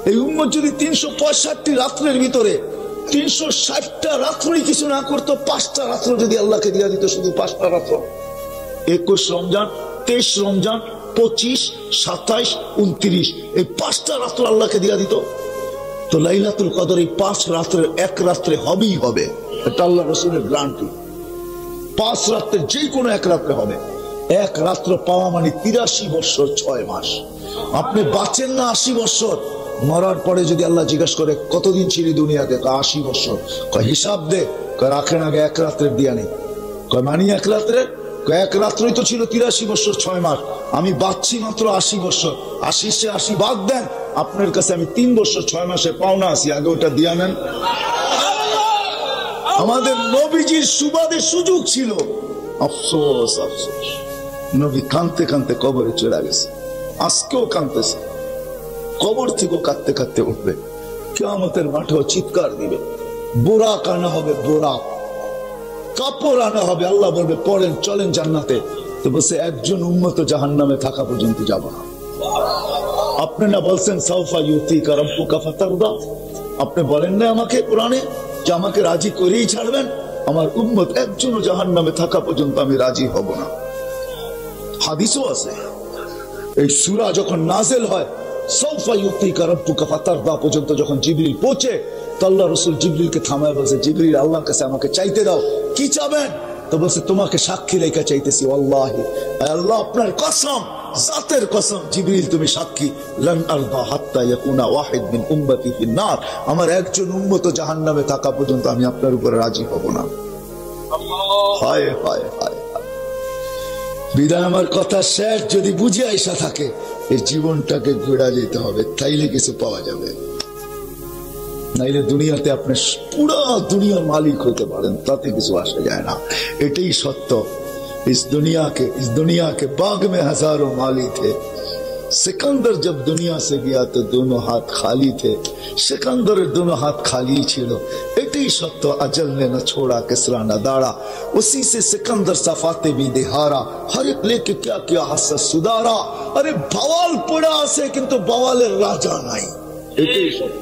এই উম্মত যদি 365 রাত্রের ভিতরে 360টা রাত্রই কিছু না করতো, 5টা রাত্র যদি আল্লাহকে দিয়া দিত, শুধু 5টা রাত্র, 21 রমজান, 23 রমজান, 25, 27, 29, এই 5টা রাত্র আল্লাহকে দিয়া দিত, তো লাইলাতুল কদর এই 5 রাত্রের এক রাত্রে হবেই হবে। এটা আল্লাহ রাসূলের গ্যারান্টি। 5 রাত্রের যে কোনো এক রাত্রে হবে। এক রাত্র পাওয়া মানে 83 বছর 6 মাস। আপনি বাঁচেন না 80 বছর, মরার পরে যদি আল্লাহ জিজ্ঞাসা করে কতদিন ছিলি দুনিয়াতে, 80 বছর। হিসাব দে, রাখেন আগে এক রাত্রের দিয়া নেই। মানি এক রাত্রে, এক রাত্রই তো ছিল 83 বছর 6 মাস। আমি বাঁচছি মাত্র 80 বছর। 80 সে 80 বাদ দেন, আপনার কাছে আমি 3 বছর 6 মাসে পাওনা আছি, আগে ওটা দিয়া নেন। আমাদের নবীজির সুবাদে সুযোগ ছিল। আফসোস, আফসোস, নবী কাঁদতে কাঁদতে কবরে চলে গেছে। আজকেও কাঁদতেছে, কবর থেকে কাঁদতে কাঁদতে উঠবে, কিয়ামতের মাঠেও চিৎকার দিবে। বোরাক আনা হবে, বোরাক কাপড় আনা হবে। আল্লাহ বলবে পড়েন, চলেন জান্নাতে। তো বলছে একজন উম্মত জাহান্নামে থাকা পর্যন্ত যাব না। আপনি না বলছেন সাউফা ইউতিকা রাব্বুকা ফাতারদা, আপনি বলেন না আমাকে কোরআনে যে আমাকে রাজি করেই ছাড়বেন? আমার উম্মত একজনও জাহান্নামে থাকা পর্যন্ত আমি রাজি হব না। হাদিসও আছে। এই সূরা যখন নাযিল হয় সাউফা ইউতিকা রাব্বুকা ফাতারদা পর্যন্ত যখন জিবরিল পৌঁছে, তো আল্লাহ রাসূল জিবরিলকে থামায় বলছে, জিবরিল আল্লাহর কাছে আমাকে চাইতে দাও, কি চাবেন? তো বলছে তোমাকে সাক্ষী রেখে চাইতেছি, আল্লাহি আল্লাহ আপনার কসম, জাতের কসম জিবরিল তুমি সাক্ষী, লান আরদা হাত্তা ইয়াকুনা ওয়াহিদ মিন উম্মতি ফিন নার, আমার একজন উম্মত জাহান্নামে থাকা পর্যন্ত আমি আপনার উপরে রাজি হব না। হায় হায় হায়। বিদায় আমার কথা শেষ। যদি বুঝে আইসা থাকে এই জীবনটাকে ঘোরা যেতে হবে, তাইলে কিছু পাওয়া যাবে। নাইলে দুনিয়াতে আপনি পুরো দুনিয়ার মালিক হতে পারেন, তাতে কিছু আসা যায় না। এটাই সত্য। इस दुनिया के बाग में हजारों माली थे। सिकंदर जब दुनिया से गया तो दोनों हाथ खाली थे। सिकंदर दोनों हाथ खाली छिड़ो, एटी सत्य अजल ने न छोड़ा किसरा न दाड़ा, उसी से सिकंदर सफाते भी दिहारा, हर एक लेके क्या क्या हसत सुधारा। अरे बवाल पड़ा से किंतु बवाले राजा नहीं, एटी सत्य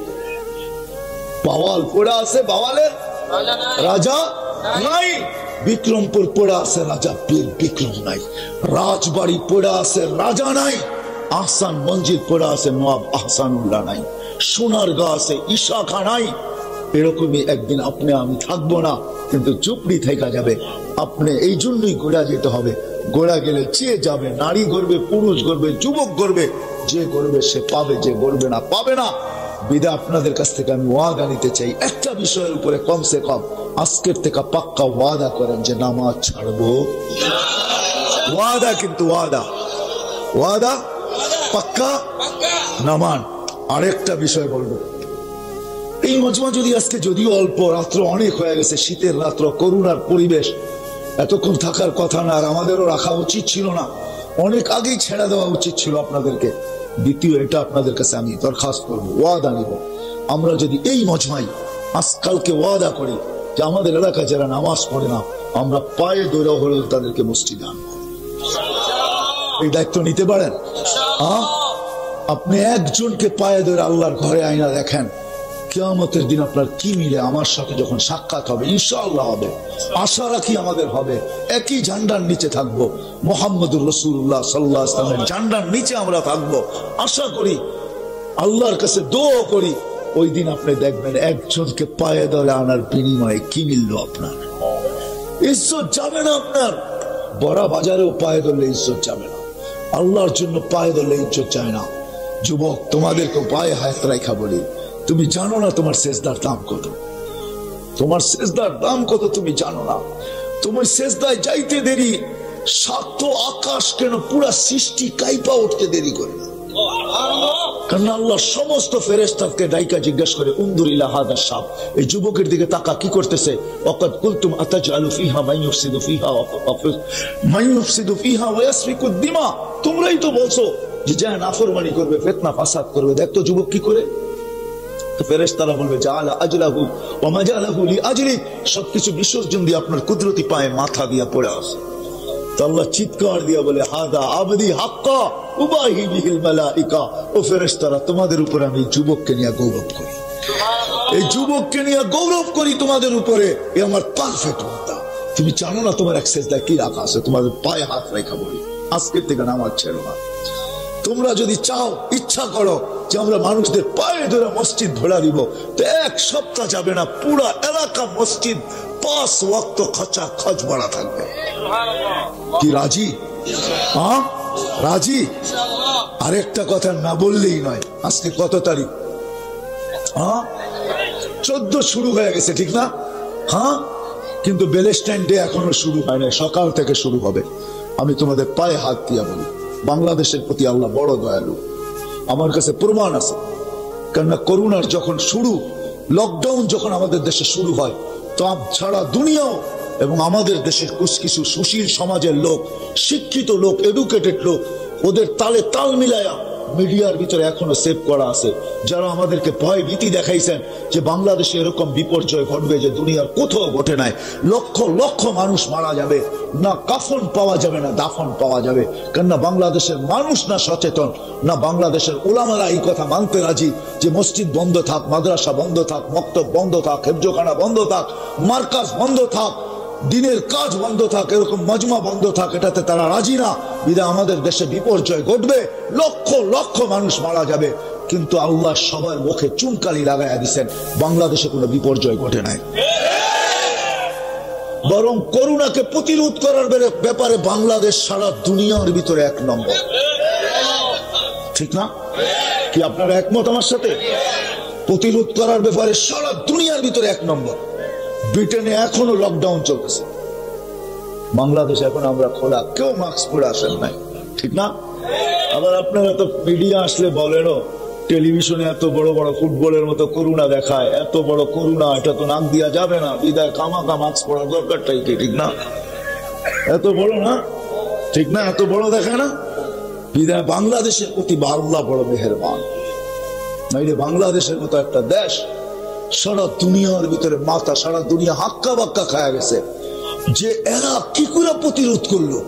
बवाल पड़ा से बवाले राजा नहीं। বিক্রমপুর পড়ে আছে রাজা বীর বিক্রম নাই, রাজবাড়ি পড়ে আছে রাজা নাই, আহসান মঞ্জিল পড়ে আছে নবাব আহসানুল্লাহ নাই, সোনার গা আছে ঈশা খান নাই। এরকমই একদিন আপনি আমি থাকবো না, কিন্তু চুপড়ি থেকে যাবে। আপনি এই জন্যই গোড়া যেতে হবে। গোড়া গেলে চেয়ে যাবে, নারী গড়বে, পুরুষ গড়বে, যুবক গড়বে। যে গড়বে সে পাবে, যে গড়বে না পাবে না। বিদায় আপনাদের কাছ থেকে আমি ওয়াদা নিতে চাই, একটা বিষয়ের উপরে কমসে কম আজকের থেকে পাক্কা ওয়াদা করেন যে নামাজ ছাড়বো। ওয়াদা, কিন্তু ওয়াদা ওয়াদা পাক্কা নামান। আরেকটা বিষয় বলবো, এই মজমা যদি আজকে যদিও অল্প, রাত্র অনেক হয়ে গেছে, শীতের রাত্র, করুণার পরিবেশ, এতক্ষণ থাকার কথা না, আর আমাদেরও রাখা উচিত ছিল না, অনেক আগেই ছেড়ে দেওয়া উচিত ছিল আপনাদেরকে। দ্বিতীয়, এটা আপনাদের কাছে আমি দরখাস্ত করবো, ওয়াদা নিব, আমরা যদি এই মজমাই আজকালকে ওয়াদা করি যে আমাদের এলাকায় যারা নামাজ পড়ে না, আমরা পায়ে দৌড়া হলেও তাদেরকে মসজিদে আনবো। এই দায়িত্ব নিতে পারেন? আপনি একজনকে পায়ে ধরে আল্লাহর ঘরে আইনা দেখেন, কিয়ামতের দিন আপনার কি মিলে আমার সাথে যখন সাক্ষাৎ হবে, ইনশাআল্লাহ হবে, আশা রাখি আমাদের হবে, একই ঝান্ডার নিচে থাকবো, মুহাম্মদুর রাসূলুল্লাহ সাল্লাল্লাহু আলাইহি ওয়াসাল্লামের ঝান্ডার নিচে আমরা থাকবো। আশা করি, আল্লাহর কাছে দোয়া করি, ওই দিন আপনি দেখবেন একজনকে পায়ে ধরে আনার বিনিময়ে কি মিললো আপনার। ইজ্জত যাবে না আপনার। বড় বাজারেও পায়ে ধরলে ইজ্জত যাবে না, আল্লাহর জন্য পায়ে ধরলে ইজ্জত যায় না। যুবক, তোমাদেরকে পায়ে হাত রাখা বলি, তুমি জানো না তোমার সেজদার দাম কত? তোমার সেজদার দাম কত তুমি জানো না? তোমার সেজদায় যাইতে দেরি, সাত আকাশ কেন পুরা সৃষ্টি কাইপা উঠতে দেরি করে না। কারণ আল্লাহ সমস্ত ফেরেশতাকে ডাইকা জিজ্ঞাসা করে, উনদুর ইলা হাদা শাব, এই যুবকের দিকে তাকা, কি করতেছে? ওয়াকাদ কুলতুম আতাজআলু ফিহা মান ইউফসিদু ফিহা ওয়া ইয়াসফিকুদ দিমা, তোমরাই তো বলছো যে যা নাফরমানি করবে, ফিতনা ফাসাদ করবে, দেখতো যুবক কি করে। তো ফেরেশতারা বলবে, জাআলা আজলাহু ওয়া মাজালাহু লিআজলি, সবকিছু বিসর্জন দিয়ে আপনার কুদরতি পায়ে মাথা দিয়া পড়ে আসে। তো আল্লাহ চিৎকার দিয়া বলে, হাদা আবদি হাক্কা উবাহি বিহিল মালাইকা, ও ফেরেশতারা, তোমাদের উপরে আমি যুবককে নিয়ে গৌরব করি, এই যুবককে নিয়ে গৌরব করি তোমাদের উপরে, এ আমার পারফেক্ট বান্দা। তুমি জানো না তোমার এক সেজদায় কি রাখা আছে? তোমাদের পায়ে হাত রেখা বলি, আজকের থেকে নামাজ ছেড়ো না। তোমরা যদি চাও, ইচ্ছা করো যে আমরা মানুষদের পায়ে ধরে মসজিদ ভরা দিব, তো এক সপ্তাহ যাবে না, পুরা এলাকা মসজিদ 5 ওয়াক্ত খচা খচ ভরা থাকবে। কি রাজি? রাজি? আরেকটা কথা না বললেই নয়, আজকে কত তারিখ? 14 শুরু হয়ে গেছে, ঠিক না? কিন্তু ব্যালেন্টাইন ডে এখনো শুরু হয় না, সকাল থেকে শুরু হবে। আমি তোমাদের পায়ে হাত দিয়া বলি, বাংলাদেশের প্রতি আল্লাহ বড় দয়ালু। আমার কাছে প্রমাণ আছে, কেননা করোনার যখন শুরু, লকডাউন যখন আমাদের দেশে শুরু হয়, তো ছাড়া দুনিয়াও এবং আমাদের দেশের কিছু সুশীল সমাজের লোক, শিক্ষিত লোক, এডুকেটেড লোক, ওদের তালে তাল মিলায়া মিডিয়ার ভিতরে এখনো সেভ করা আছে, যারা আমাদেরকে ভয় ভীতি দেখাইছেন যে বাংলাদেশে এরকম বিপর্যয় ঘটবে যে দুনিয়ার কোথাও ঘটে নাই, লক্ষ লক্ষ মানুষ মারা যাবে, না কাফন পাওয়া যাবে না দাফন পাওয়া যাবে। কেননা বাংলাদেশের মানুষ না সচেতন, না বাংলাদেশের উলামারা এই কথা মানতে রাজি যে মসজিদ বন্ধ থাক, মাদ্রাসা বন্ধ থাক, মক্তব বন্ধ থাক, হেফজখানা বন্ধ থাক, মার্কাজ বন্ধ থাক, দিনের কাজ বন্ধ থাক, এরকম মজমা বন্ধ থাক, এটাতে তারা রাজি না। বিধায় আমাদের দেশে বিপর্যয় ঘটবে, লক্ষ লক্ষ মানুষ মারা যাবে। কিন্তু আল্লাহ সবার মুখে চুনকালি লাগাইয়া দিচ্ছেন, বাংলাদেশে কোনো বিপর্যয় ঘটে নাই। বরং করোনাকে প্রতিরোধ করার ব্যাপারে বাংলাদেশ সারা দুনিয়ার ভিতরে 1 নম্বর। ঠিক না? কি আপনারা একমত আমার সাথে? প্রতিরোধ করার ব্যাপারে সারা দুনিয়ার ভিতরে 1 নম্বর। ব্রিটেনে এখনো লকডাউন চলতেছে, বাংলাদেশে এখন আমরা খোলা, কেউ মাস্ক পরে আসেন নাই। ঠিক না? আবার আপনারা তো মিডিয়া আসলে বলেনও, টেলিভিশনে এত বড় বড় ফুটবলের মতো করোনা দেখায়, এত বড় করোনা, এটা তো নাক দিয়া যাবে না, বিদায় কামাকা মাস্ক পরার দরকারটাই কি? ঠিক না? এত বড় না, ঠিক না? এত বড় দেখায় না, বিদায় বাংলাদেশের প্রতি আল্লাহ বড় মেহেরবান। নাইলে বাংলাদেশের মতো একটা দেশ সারা দুনিয়ার ভিতরে মাথা, সারা দুনিয়া হাক্কা বাক্কা খায়া গেছে যে এরা কি করে প্রতিরোধ করলো।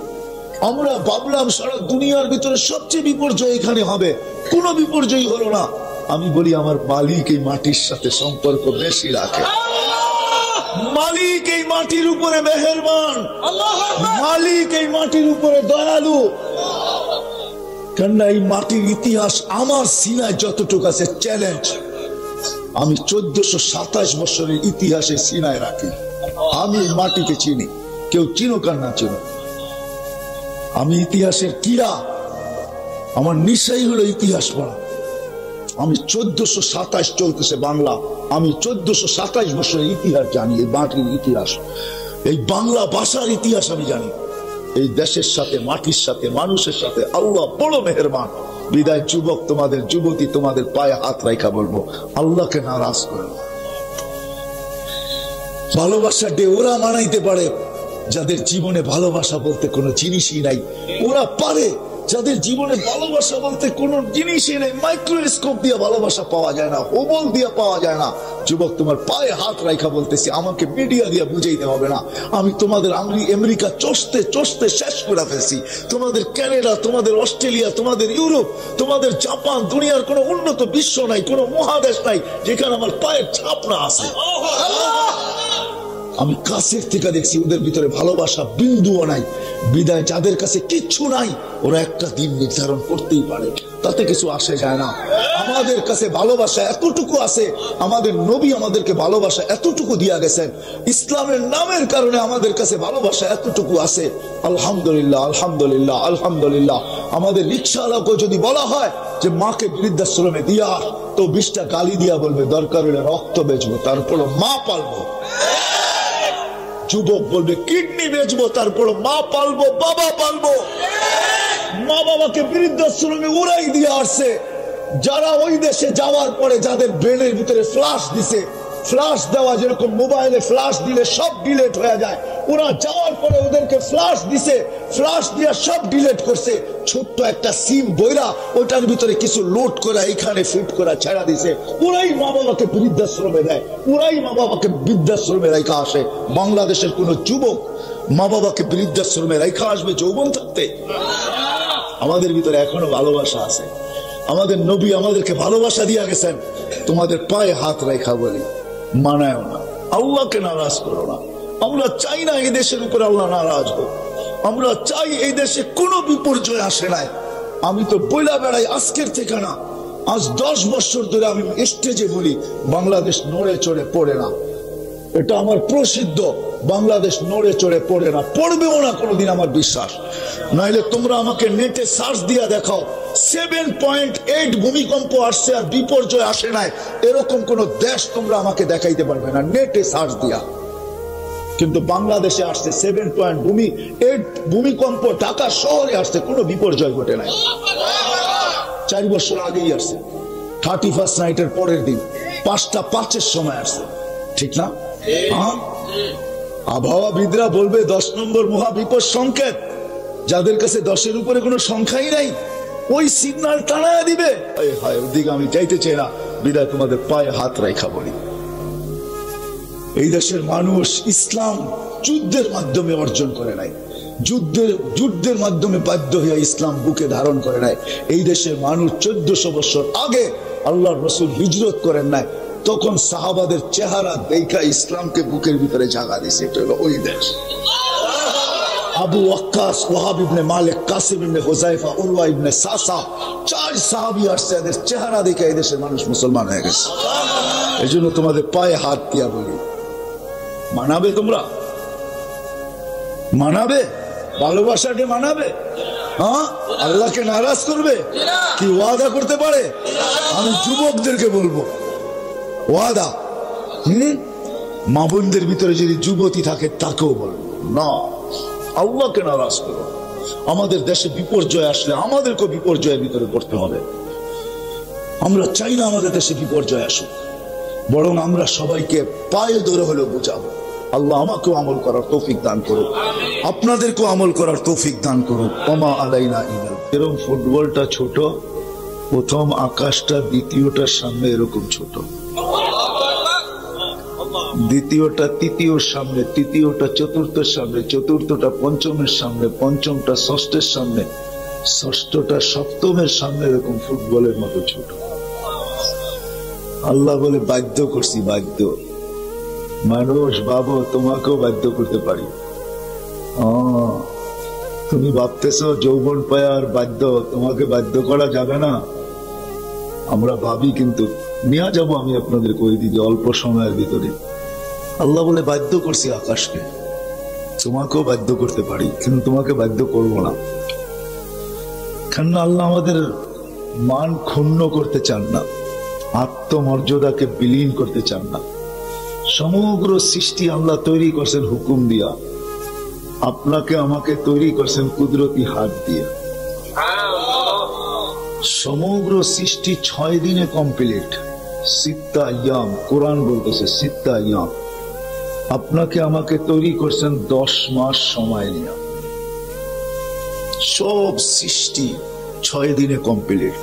আমরা ভাবলাম সারা দুনিয়ার ভিতরে সবচেয়ে বিপর্যয় এখানে হবে, কোনো বিপর্যয় হলো না। আমি বলি আমার মালিক এই মাটির সাথে সম্পর্ক বেশি রাখে, মালিক এই মাটির উপরে মেহেরবান, মালিক এই মাটির উপরে দয়ালু। কেননা এই মাটির ইতিহাস আমার সিনায় যতটুকু আছে চ্যালেঞ্জ, আমি 1427 বছরের ইতিহাসে সিনায় রাখি। আমি এই মাটিকে চিনি, কেউ চিনুক আর না চিনুক। আমি ইতিহাসের কিরা, আমার নিশাই হলো ইতিহাস পড়া। আমি 1427 চলতেছে বাংলা, আমি 1427 বছরের ইতিহাস জানি, এই মাটির ইতিহাস, এই বাংলা ভাষার ইতিহাস আমি জানি। এই দেশের সাথে, মাটির সাথে, মানুষের সাথে আল্লাহ বড় মেহেরবান। বিদায় যুবক, তোমাদের যুবতী, তোমাদের পায়ে হাত রাখা বলবো, আল্লাহকে নারাজ করে না। ভালোবাসা ডে ওরা মানাইতে পারে যাদের জীবনে ভালোবাসা বলতে কোনো জিনিসই নাই। ওরা পারে যাদের জীবনে ভালোবাসা বলতে কোনো জিনিসই নেই। মাইক্রোস্কোপ দিয়ে ভালোবাসা পাওয়া যায় না, ওবল দিয়ে পাওয়া যায় না। যুবক, তোমার পায়ে হাত রাখা বলতেছি, আমাকে মিডিয়া দিয়ে বুঝাইতে হবে না। আমি তোমাদের আমেরিকা চষতে চষতে শেষ করে ফেলছি, তোমাদের কানাডা, তোমাদের অস্ট্রেলিয়া, তোমাদের ইউরোপ, তোমাদের জাপান, দুনিয়ার কোনো উন্নত বিশ্ব নাই, কোনো মহাদেশ নাই যেখানে আমার পায়ের ছাপ না আছে। আমি কাছের থেকে দেখছি ওদের ভিতরে ভালোবাসা বিন্দুও নাই। বিদায় যাদের কাছে কিচ্ছু নাই, ওরা একটা দিন নির্ধারণ করতেই পারে, তাতে কিছু আসে যায় না। আমাদের কাছে ভালোবাসা এতটুকু আছে, আমাদের নবী আমাদেরকে ভালোবাসা এতটুকু দিয়া গেছেন, ইসলামের নামের কারণে আমাদের কাছে ভালোবাসা এতটুকু আছে। আলহামদুলিল্লাহ, আলহামদুলিল্লাহ, আলহামদুলিল্লাহ। আমাদের রিক্সাওয়ালাকে যদি বলা হয় যে মাকে বৃদ্ধাশ্রমে দিয়া, তো 20টা গালি দিয়া বলবে দরকার হলে রক্ত বেচবো, তারপর মা পালবো। যুবক বলবে কিডনি বেচবো, তারপর মা পালবো, বাবা পালবো। মা বাবাকে বৃদ্ধাশ্রমে উড়াই দিয়ে আসছে। যারা ওই দেশে যাওয়ার পরে যাদের ব্রেনের ভিতরে ফ্লাশ দিছে, ফ্লাশ দেওয়া যেরকম মোবাইলে ফ্লাশ দিলে সব ডিলেট হয়ে যায়, ওরা যাওয়ার পরে ওদেরকে ফ্লাশ দিছে, ফ্লাশ দিয়ে সব ডিলেট করছে। ছোট্ট একটা সিম বইরা ওটার ভিতরে কিছু লোড করে এখানে ফিট করা ছেড়া দিছে। ওরাই মা বাবাকে বৃদ্ধাশ্রমে দেয়, ওরাই মা বাবাকে বৃদ্ধাশ্রমে রেখা আসে। বাংলাদেশের কোন যুবক মা বাবাকে বৃদ্ধাশ্রমে রেখা আসবে যৌবন থাকতে? আমাদের ভিতরে এখনো ভালোবাসা আছে। আমাদের নবী আমাদেরকে ভালোবাসা দিয়া গেছেন। তোমাদের পায়ে হাত রেখা বলি, মানায় না, আল্লাহকে নারাজ করো না। আমরা চাই না এই দেশের উপর আল্লাহ নারাজ হোক, আমরা চাই এই দেশে কোনো বিপর্যয় আসে নাই। আমি তো বইলা বেড়াই আজকের থেকে না, আজ 10 বছর ধরে আমি স্টেজে বলি বাংলাদেশ নড়ে চড়ে পড়ে না। এটা আমার প্রসিদ্ধ, বাংলাদেশ নড়ে চড়ে পড়ে না, পড়বেও না কোনোদিন, আমার বিশ্বাস। নাইলে তোমরা আমাকে নেটে সার্চ দিয়া দেখাও 7.8 ভূমিকম্প আসছে আর বিপর্যয় আসে নাই, এরকম কোন দেশ তোমরা আমাকে দেখাইতে পারবে না নেটে সার্চ দিয়া। কিন্তু বাংলাদেশে আসছে 7.8 ভূমিকম্প, ঢাকা শহরে আসছে, কোনো বিপর্যয় ঘটে নাই। 4 বছর আগেই আসছে, 31st নাইটের পরের দিন 5টা 5-এর সময় আসছে, ঠিক না? আবহাওয়াবিদরা বলবে 10 নম্বর মহাবিপদ সংকেত। যাদের কাছে 10-এর উপরে কোনো সংখ্যাই নাই, ওই সিগন্যাল টানায় দিবে, ওদিকে আমি যাইতে চাই না, বিদায় তোমাদের পায়ে হাত রেখা বলি। এই দেশের মানুষ ইসলাম যুদ্ধের মাধ্যমে অর্জন করে নাই, যুদ্ধের মাধ্যমে বাধ্য হইয়া ইসলাম বুকে ধারণ করে নাই। এই দেশের মানুষ 1400 বছর আগে আল্লাহর রাসূল হিজরত করেন নাই, তখন সাহাবাদের চেহারা দেখা ইসলামকে বুকের ভিতরে জাগা দিয়েছে। এটা হলো ওই দেশ। আবু ওয়াক্কাস, ওয়াহাব ইবনে মালিক, কাসিম ইবনে হুযায়ফা, উরওয়া ইবনে সাসা, 4 সাহাবী আসছে, এদের চেহারা দেখে এই দেশের মানুষ মুসলমান হয়ে গেছে। এই জন্য তোমাদের পায়ে হাত দিয়া বলি, মানাবে? তোমরা মানাবে? ভালোবাসাকে মানাবে? হ্যাঁ, আল্লাহকে নারাজ করবে? কি ওয়াদা করতে পারে? আমি যুবকদেরকে বলবো, ওয়াদা, মা বোনদের ভিতরে যদি যুবতী থাকে তাকেও বলবো না, আল্লাহকে নারাজ করো। আমাদের দেশে বিপর্যয় আসলে আমাদেরকে বিপর্যয়ের ভিতরে পড়তে হবে। আমরা চাই না আমাদের দেশে বিপর্যয় আসুক, বরং আমরা সবাইকে পায়ে ধরে হলেও বোঝাবো। আল্লাহ আমাকেও আমল করার তৌফিক দান করুক, আপনাদেরকেও আমল করার তৌফিক দান করুক। ওমা আলাইনা ইল্লাল। এরকম ফুটবলটা ছোট, প্রথম আকাশটা দ্বিতীয়টার সামনে এরকম ছোট, দ্বিতীয়টা তৃতীয়র সামনে, তৃতীয়টা চতুর্থের সামনে, চতুর্থটা পঞ্চমের সামনে, পঞ্চমটা ষষ্ঠের সামনে, ষষ্ঠটা সপ্তমের সামনে, এরকম ফুটবলের মতো ছোট। আল্লাহ বলে বাধ্য করছি, বাধ্য। মানুষ ভাবো তোমাকেও বাধ্য করতে পারি। তুমি ভাবতেছো যৌবন পায় আর বাধ্য, তোমাকে বাধ্য করা যাবে না। আমরা ভাবি, কিন্তু নিয়ে যাবো আমি আপনাদের কই দিদি অল্প সময়ের ভিতরে। আল্লাহ বলে বাধ্য করছি আকাশকে, তোমাকেও বাধ্য করতে পারি, কিন্তু তোমাকে বাধ্য করবো না। কেননা আল্লাহ আমাদের মান ক্ষুণ্ণ করতে চান না, আত্মমর্যাদাকে বিলীন করতে চান না। সমগ্র সৃষ্টি আল্লাহ তৈরি করছেন হুকুম দিয়া, আপনাকে আমাকে তৈরি করছেন কুদরতি হাত দিয়া। সমগ্র সৃষ্টি 6 দিনে কমপ্লিট, সিত্তা আইয়াম, কোরআন বলতেছে সিত্তা আইয়াম। আপনাকে আমাকে তৈরি করছেন 10 মাস সময় নিয়ে। সব সৃষ্টি 6 দিনে কমপ্লিট।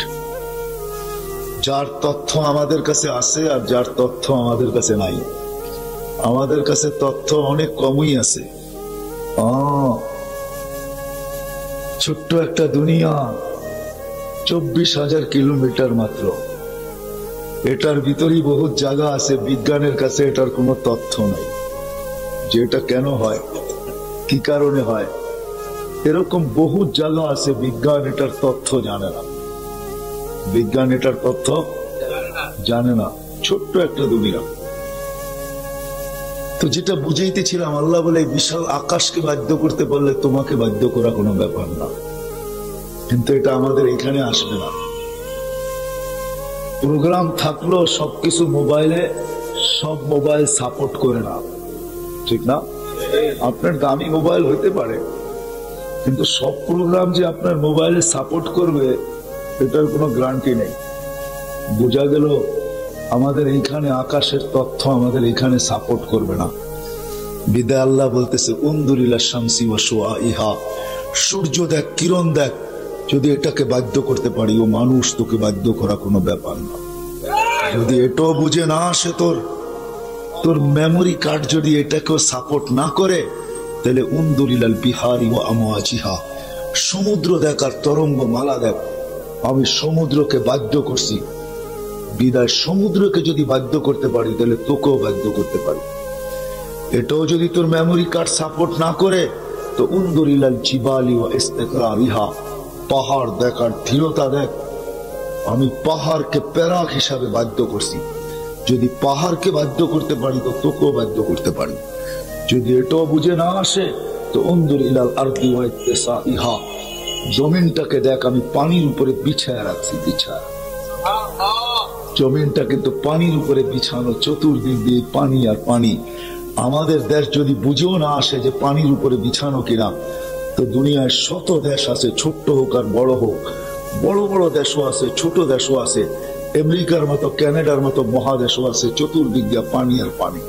যার তথ্য আমাদের কাছে আছে আর যার তথ্য আমাদের কাছে নাই। আমাদের কাছে তথ্য অনেক কমই আছে। ছোট্ট একটা দুনিয়া, 24,000 কিলোমিটার মাত্র। এটার ভিতরেই বহুত জায়গা আছে, বিজ্ঞানের কাছে এটার কোনো তথ্য নাই যে এটা কেন হয়, কি কারণে হয়। এরকম বহুত জায়গা আছে, বিজ্ঞান এটার তথ্য জানে না। বিজ্ঞান এটার তথ্য জানে না। ছোট্ট একটা দুনিয়া। তো যেটা বুঝাইতেছিলাম, আল্লাহ বলে বিশাল আকাশকে বাধ্য করতে পারলে তোমাকে বাধ্য করা কোনো ব্যাপার না, কিন্তু এটা আমাদের এখানে আসবে না। প্রোগ্রাম থাকলো সবকিছু মোবাইলে, সব মোবাইল সাপোর্ট করে না, ঠিক না? আপনার দামি মোবাইল হইতে পারে, কিন্তু সব প্রোগ্রাম যে আপনার মোবাইলে সাপোর্ট করবে এটার কোনো গ্যারান্টি নেই। বোঝা গেল আমাদের এইখানে আকাশের তথ্য আমাদের এখানে সাপোর্ট করবে না। বিদায় আল্লাহ বলতেছে উনদুরিলা শামসি ওয়া শুআইহা, সূর্য দেখ, কিরণ দেখ, যদি এটাকে বাধ্য করতে পারি, ও মানুষ তোকে বাধ্য করা কোনো ব্যাপার না। যদি এটাও বুঝে না আসে, তোর মেমোরি কার্ড যদি এটাকেও সাপোর্ট না করে, তাহলে উনদুরিলাল বিহারি ওয়া আমওয়াজিহা, সমুদ্র দেখ আর তরঙ্গ মালা দেখ। আমি সমুদ্রকে বাধ্য করছি, বিদায় সমুদ্রকে যদি বাধ্য করতে পারি তাহলে তোকেও বাধ্য করতে পারি। এটাও যদি তোর মেমোরি কার্ড সাপোর্ট না করে, তো উনদুরিলাল জিবালি ওয়া ইস্তিকরারিহা, পাহাড় দেখার ধীরতা দেখ। আমি পাহাড়কে প্যারাক হিসাবে বাধ্য করছি, যদি পাহাড়কে বাধ্য করতে পারি তো তোকেও বাধ্য করতে পারি। যদি এটাও বুঝে না আসে, তো উনদুরিলাল আরদি ওয়া ইত্তিসাইহা, জমিনটাকে দেখ, আমি পানির উপরে বিছায়া রাখছি, বিছায়া। জমিনটা কিন্তু পানির উপরে বিছানো, চতুর্দিক দিয়ে পানি আর পানি। আমাদের দেশ যদি বুঝেও না আসে যে পানির উপরে বিছানো কিনা, তো দুনিয়ায় শত দেশ আছে, ছোট্ট হোক আর বড় হোক, বড় বড় দেশও আছে, ছোট দেশও আছে, আমেরিকার মতো কানাডার মতো মহাদেশও আছে, চতুর্দিক দিয়ে পানি আর পানি।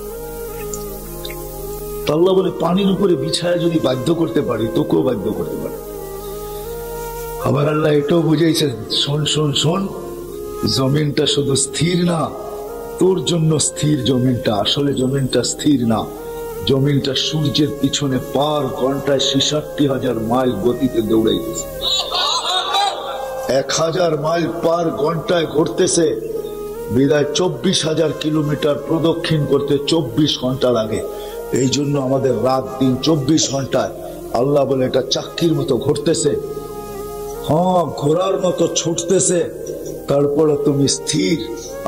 আল্লাহ বলে পানির উপরে বিছায়া যদি বাধ্য করতে পারি, তোকেও বাধ্য করতে পারি। আবার আল্লাহ এটাও বুঝাইছেন, শোন শোন শোন, জমিনটা শুধু স্থির না, তোর জন্য স্থির জমিনটা। আসলে জমিনটা স্থির না, জমিনটা সূর্যের পিছনে পার ঘন্টায় 66,000 মাইল গতিতে দৌড়াইতেছে। 1000 মাইল পার ঘন্টায় ঘুরতেছে, বিদায় 24,000 কিলোমিটার প্রদক্ষিণ করতে 24 ঘন্টা লাগে। এই জন্য আমাদের রাত দিন 24 ঘন্টায়। আল্লাহ বলে এটা চাক্কির মতো ঘুরতেছে, হ্যাঁ ঘোড়ার মতো ছুটতেছে, তারপরে তুমি স্থির।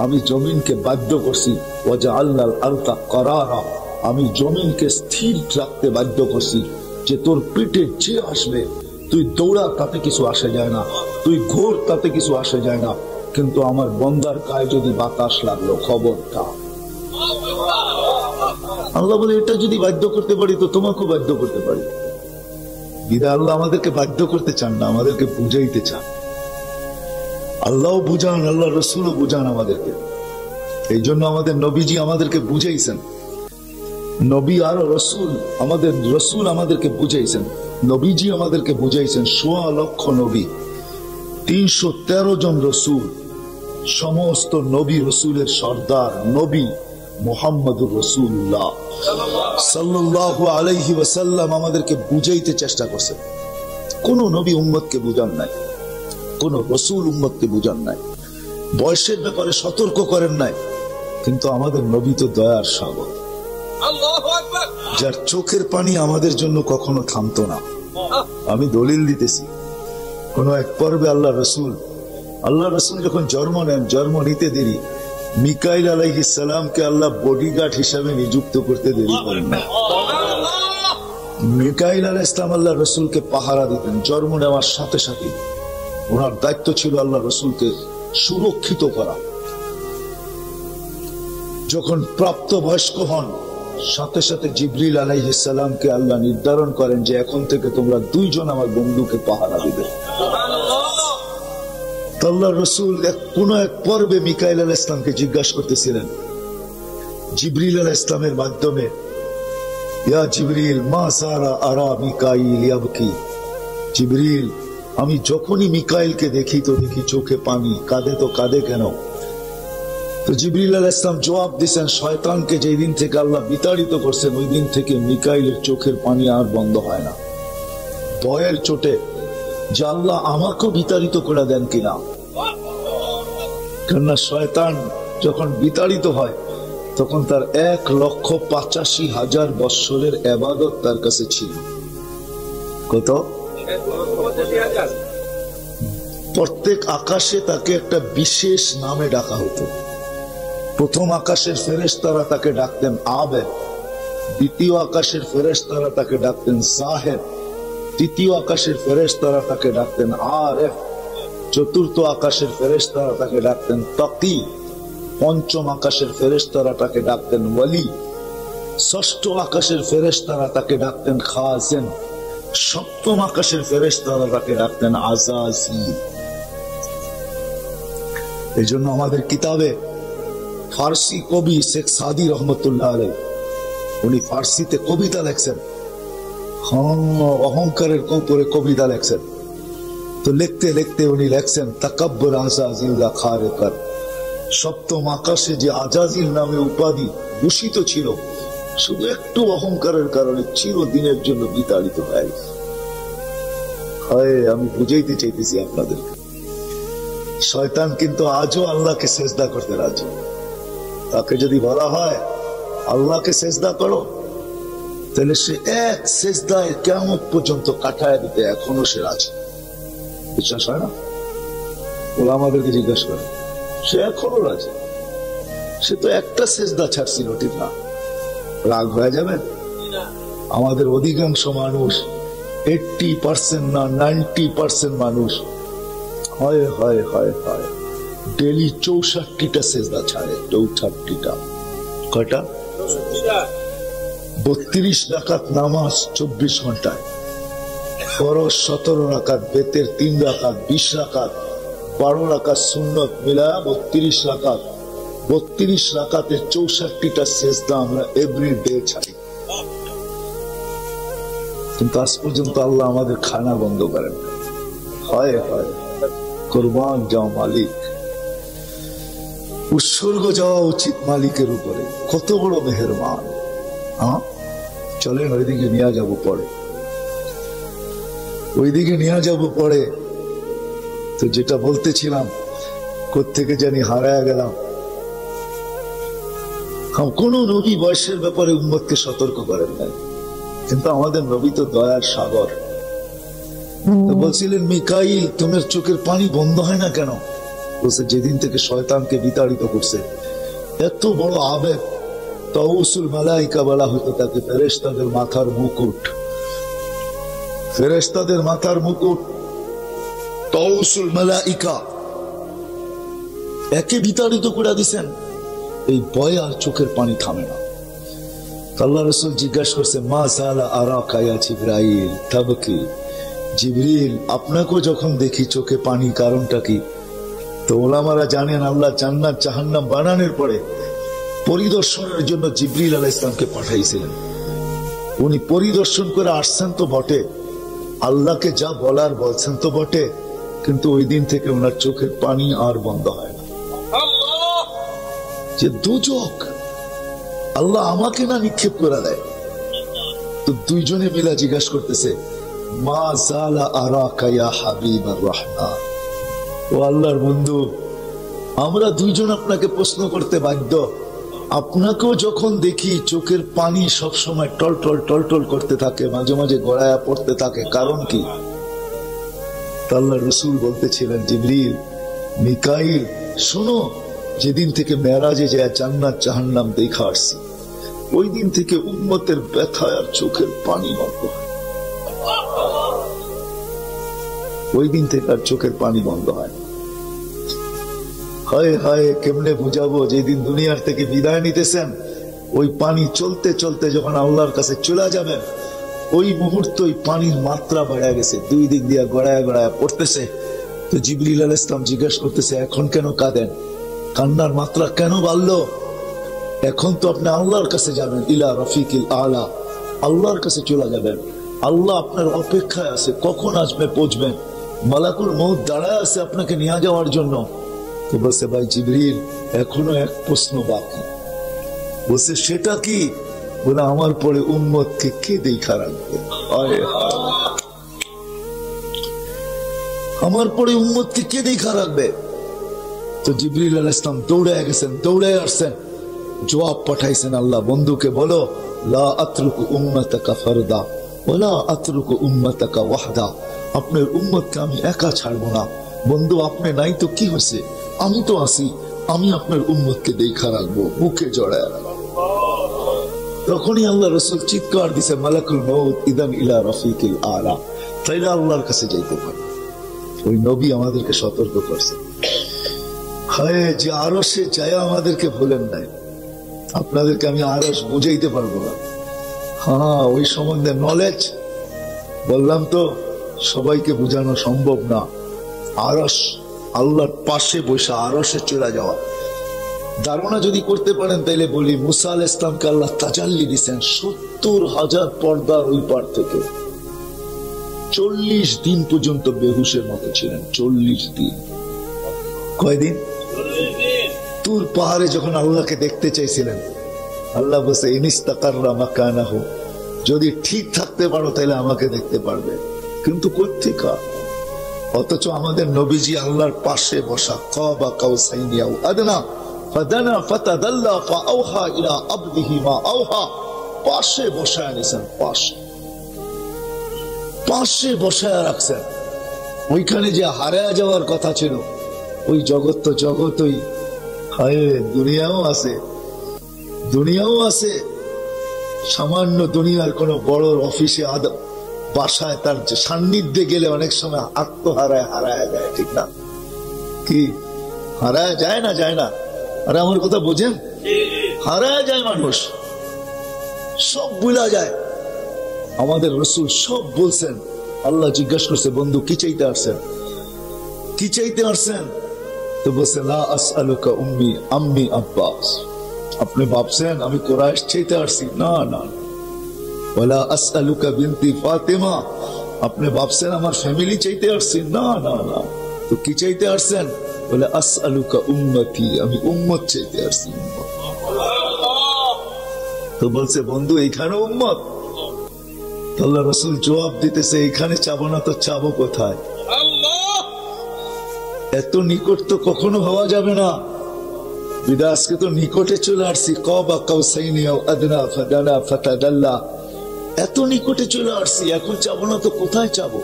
আমি জমিনকে বাধ্য করছি, ওয়াজা আল্লাহ আলতা করারা, আমি জমিনকে স্থির রাখতে বাধ্য করছি, যে তোর পিঠে যে আসবে তুই দৌড়া তাতে কিছু আসে যায় না, তুই ঘোর তাতে কিছু আসে যায় না, কিন্তু আমার বন্দার গায়ে যদি বাতাস লাগলো খবরটা। আল্লাহ বলে এটা যদি বাধ্য করতে পারি তো তোমাকেও বাধ্য করতে পারি। বিদায় আল্লাহ আমাদেরকে বাধ্য করতে চান না, আমাদেরকে বুঝাইতে চান। আল্লাহও বুঝান, আল্লাহ রসুলও বুঝান আমাদেরকে। এই জন্য আমাদের নবীজি আমাদেরকে বুঝাইছেন, নবী আর রসুল, আমাদের রসুল আমাদেরকে বুঝাইছেন, নবীজি আমাদেরকে বুঝাইছেন। 1.25 লক্ষ নবী, 313 জন রসুল, সমস্ত নবী রসুলের সর্দার নবী মুহাম্মদুর রাসূলুল্লাহ সাল্লাল্লাহু আলাইহি ওয়াসাল্লাম আমাদেরকে বুঝাইতে চেষ্টা করছেন। কোন নবী উম্মতকে বুঝান নাই, কোন রসুল উম্মতকে বুঝান নাই, বয়সের ব্যাপারে সতর্ক করেন নাই, কিন্তু আমাদের নবী তো দয়ার সাগর, যার চোখের পানি আমাদের জন্য কখনো থামতো না। আমি দলিল দিতেছি, কোন এক পর্বে আল্লাহ রসুল যখন জন্ম নেন, জন্ম নিতে দেরি, মিকাইল আলাইহিস সালামকে আল্লাহ বডিগার্ড হিসাবে নিযুক্ত করতে দেরি করেন না। মিকাইল আলাইহিস সালাম আল্লাহ রসুলকে পাহারা দিতেন। জন্ম নেওয়ার সাথে সাথে ওনার দায়িত্ব ছিল আল্লাহ রসুলকে সুরক্ষিত করা। যখন প্রাপ্ত বয়স্ক হন, সাথে সাথে জিবরিল আলাইহিস সালামকে আল্লাহ নির্ধারণ করেন যে এখন থেকে তোমরা 2 জন আমার বন্ধুকে পাহারা দিবে। আল্লাহ রসুল কোন এক পর্বে মিকাইল আলাইহিস সালামকে জিজ্ঞাসা করতেছিলেন জিবরিল আলাইহিস সালামের মাধ্যমে, ইয়া জিবরিল মা সারা আরা মিকাইল ইয়াবকি, জিবরিল আমি যখনই মিকাইলকে দেখি তো দেখি চোখে পানি, কাঁদে তো কাঁদে কেন? তো জিবরিল আলাইহিস সালাম জবাব দিয়েছেন, শয়তানকে যেই দিন থেকে আল্লাহ বিতাড়িত করছেন ওই দিন থেকে মিকাইলের চোখের পানি আর বন্ধ হয় না। ভয়ের চোটে যে আল্লাহ আমাকেও বিতাড়িত করে দেন কিনা, কেননা শয়তান যখন বিতাড়িত হয় তখন তার 1,85,000 বৎসরের ইবাদত তার কাছে ছিল। কত? প্রত্যেক আকাশে তাকে একটা বিশেষ নামে ডাকা হতো। প্রথম আকাশের ফেরেশতারা তাকে ডাকতেন আবেদ, দ্বিতীয় আকাশের ফেরেশতারা তাকে ডাকতেন সাহেব, তৃতীয় আকাশের ফেরেশতারা তাকে ডাকতেন আরেফ, চতুর্থ আকাশের ফেরেশতারা তাকে ডাকতেন তাকি, পঞ্চম আকাশের ফেরেশতারা তাকে ডাকতেন ওয়ালি, ষষ্ঠ আকাশের ফেরেশতারা তাকে ডাকতেন খাজেন, সপ্তম আকাশের ফেরেশতারা তাকে ডাকতেন আজাজিল। এই জন্য আমাদের কিতাবে ফার্সি কবি শেখ সাদি রহমতুল্লাহ আলাইহি উনি ফার্সিতে কবিতা লেখছেন, অহংকারের উপরে কবিতা লেখছেন। তো লিখতে লিখতে উনি লেখছেন তাকাব্বুর আজাজিল রাখারে কর, সপ্তম আকাশে যে আজাজিল নামে উপাধি ভূষিত ছিল শুধু একটু অহংকারের কারণে চিরদিনের জন্য বিতাড়িত হয়ে গেছে। আমি বুঝাইতে চাইতেছি আপনাদেরকে, শয়তান কিন্তু আজও আল্লাহকে সেজদা করতে রাজি। তাকে যদি বলা হয় আল্লাহকে সেজদা করো, তাহলে সে এক সেজদায় কিয়ামত পর্যন্ত কাটায় দিতে এখনো সে রাজি। বিশ্বাস হয় না? ওরা আমাদেরকে জিজ্ঞাসা করে, সে এখনো রাজি। সে তো একটা সেজদা ছাড়ছিল, ঠিক না? রাগ হয়ে যাবেন? আমাদের অধিকাংশ মানুষ 80% না 90% মানুষ হয় হয় হয় হয় ডেলি 64টা সেজদা ছাড়ে। 64টা কয়টা? 32 রাকাত নামাজ 24 ঘন্টায়, ফরজ 17 রাকাত, বেতের 3 রাকাত, 20 রাকাত, 12 রাকাত সুন্নত মিলা 32 রাকাত। 32 রাকাতে 64টা সেজদা আমরা এভরিডে ছাড়ি, কিন্তু আজ পর্যন্ত আল্লাহ আমাদের খানা বন্ধ করেন। হায় হায়, কুরবান যাও মালিক, উৎসর্গ যাওয়া উচিত মালিকের উপরে। কত বড় মেহেরবান। হ্যাঁ, চলেন ওইদিকে নিয়ে যাবো পরে, ওইদিকে নিয়ে যাবো পরে। তো যেটা বলতেছিলাম, কোত্থেকে জানি হারায় গেলাম। কোন নবী বয়সের ব্যাপারে উম্মতকে সতর্ক করেন নাই, কিন্তু আমাদের নবী তো দয়ার সাগর। বলছিলেন, মিকাইল তোমার চোখের পানি বন্ধ হয় না কেন? বলছে, যেদিন থেকে শয়তানকে বিতাড়িত করছে। এত বড় আবেগ। তাউসুল মালাইকা বলা হতো তাকে, ফেরেশতাদের মাথার মুকুট, ফেরেশতাদের মাথার মুকুট, তাউসুল মালাইকা। একে বিতাড়িত করে দিছেন, এই ভয় আর চোখের পানি থামে না। আল্লাহ রাসূল জিজ্ঞাসা করছে, মা সালা আরাকা ইয়া জিবরাইল তাবকি। জিবরিল, আপনাকেও যখন দেখি চোখে পানি, কারণটা কি? তো ওলামারা জানেন, আল্লাহ জান্নাত জাহান্নাম বানানোর পরে পরিদর্শনের জন্য জিবরিল আলাইহিস সালামকে পাঠাইছিলেন। উনি পরিদর্শন করে আসছেন তো বটে, আল্লাহকে যা বলার বলছেন তো বটে, কিন্তু ওই দিন থেকে ওনার চোখের পানি আর বন্ধ হয় না। যে দুজক আল্লাহ আমাকে না নিক্ষেপ করে দেয়। তো দুইজনে মিলা জিজ্ঞাসা করতেছে, মা জালা আরাকা ইয়া হাবিবার রহমান। ও আল্লাহর বন্ধু, আমরা দুইজন আপনাকে প্রশ্ন করতে বাধ্য। আপনাকেও যখন দেখি চোখের পানি সব সময় টলটল টলটল করতে থাকে, মাঝে মাঝে গড়ায়া পড়তে থাকে, কারণ কি? আল্লাহর রাসূল বলতেছিলেন, জিবরিল, মিকাইল, শোনো, যেদিন থেকে মেরাজে যায় জান্নাত জাহান্নাম দেখা আসছি, ওই দিন থেকে উম্মতের ব্যথা আর চোখের পানি বন্ধ হয়। ওই দিন থেকে আর চোখের পানি বন্ধ হয়। হায় হায়, কেমনে বুঝাবো? যেদিন দুনিয়ার থেকে বিদায় নিতেছেন, ওই পানি চলতে চলতে যখন আল্লাহর কাছে চলে যাবেন, ওই মুহূর্তে পানির মাত্রা বেড়ে গেছে, দুই দিক দিয়ে গড়ায় গড়ায় পড়তেছে। তো জিবরিল আলাইহিস সালাম জিজ্ঞাসা করতেছে, এখন কেন কাঁদেন? কান্নার মাত্রা কেন বাড়লো? এখন তো আপনি আল্লাহর কাছে যাবেন, ইলা রফিকিল আলা, আল্লাহর কাছে চলে যাবেন। আল্লাহ আপনার অপেক্ষায় আছে, কখন আসবে পৌঁছবেন। মালাকুল মউত দাঁড়ায় আছে আপনাকে নিয়ে যাওয়ার জন্য। তো বলছে, ভাই জিবরিল, এখনো এক প্রশ্ন বাকি। বলছে, সেটা কি? বলে, আমার পরে উম্মতকে কে দেখা রাখবে? আমার পরে উম্মতকে কে দেখা রাখবে? তো জিবরিল আলাইহিস সালাম দৌড়ে গেছেন, দৌড়ে আসছেন, জবাব পাঠাইছেন, আল্লাহ বন্ধুকে বলো, লা আতরুকু উম্মাতাকা ফারদা ওয়ালা আতরুকু উম্মাতাকা ওয়াহদা। আপনার উম্মতকে আমি একা ছাড়বো না। বন্ধু, আপনি নাই তো কি হয়েছে? আমি তো আছি, আমি আপনার উম্মতকে দেখা রাখবো, বুকে জড়ায় রাখবো। তখনই আল্লাহ রাসূল চিৎকার দিছে, মালাকুল মউত ইদান ইলা রফিকিল আলা, তাইলে আল্লাহর কাছে যাইতে পারে। ওই নবী আমাদেরকে সতর্ক করছে। হায়, যে আরশে যায় আমাদেরকে ভুলেন নাই। আপনাদেরকে আমি আরশ বুঝাইতে পারবো না। হ্যাঁ, ওই সম্বন্ধে নলেজ বললাম তো, সবাইকে বোঝানো সম্ভব না। আরশ, আল্লাহর পাশে বসে আরশে চলে যাওয়া, ধারণা যদি করতে পারেন তাইলে বলি, মুসা আলাইহিস সালামকে আল্লাহ তাজাল্লি দিয়েছেন 70,000 পর্দার ওই পার থেকে। 40 দিন পর্যন্ত বেহুশের মতো ছিলেন। 40 দিন। কয়দিন? তুর পাহাড়ে যখন আল্লাহকে দেখতে চাইছিলেন, আল্লাহ বলছে, ইনিস্তাকাররা মাকানাহু, যদি ঠিক থাকতে পারো তাহলে আমাকে দেখতে পারবে। কিন্তু কোত্থেকা? অথচ আমাদের নবীজি আল্লাহর পাশে বসা, কাবা কাউসাইনি আও আদনা ফাদানা ফাতাদাল্লা ফাআওহা ইলা আবদিহি মা আওহা, পাশে বসায় নিছেন, পাশে বসায় রাখছেন। ওইখানে যে হারায় যাওয়ার কথা ছিল, ওই জগৎ তো জগৎই। হায়, দুনিয়াও আছে, দুনিয়াও আছে। সামান্য দুনিয়ার কোন বড় অফিসে বাসায় তার সান্নিধ্যে গেলে অনেক সময় আত্মহারায় হারায় যায়, ঠিক না? কি হারায় যায় না? যায় না? আরে আমার কথা বোঝেন? হারায় যায় মানুষ, সব ভুলা যায়। আমাদের রাসূল সব বলছেন। আল্লাহ জিজ্ঞাসা করছে, বন্ধু কি চাইতে আসছেন? কি চাইতে আসছেন? তো বলছে, লা আসআলুকা উম্মি আম্মি আব্বাস। আপনি ভাবছেন আমি কুরাইশ চাইতে আসছি? না না। ওয়ালা আসআলুকা বিনতি ফাতিমা, আপনি ভাবছেন আমার ফ্যামিলি চাইতে আসছেন? না না না, তো কি চাইতে আসছেন? বলে আসআলুকা উম্মতি, আমি উম্মত চাইতে আসছি। তো বলছে বন্ধু এইখানে উম্মত? আল্লাহ রাসূল জবাব দিতেছে এইখানে চাবো না তো চাবো কোথায়? এত নিকট তো কখনো হওয়া যাবে না। বিদা আজকে তো নিকটে চলে আসছি। কাবা কাউসাইনি আও আদনা ফাদানা ফাতাদাল্লা, এত নিকটে চলে আসছি, এখন চাবো না তো কোথায় চাবো?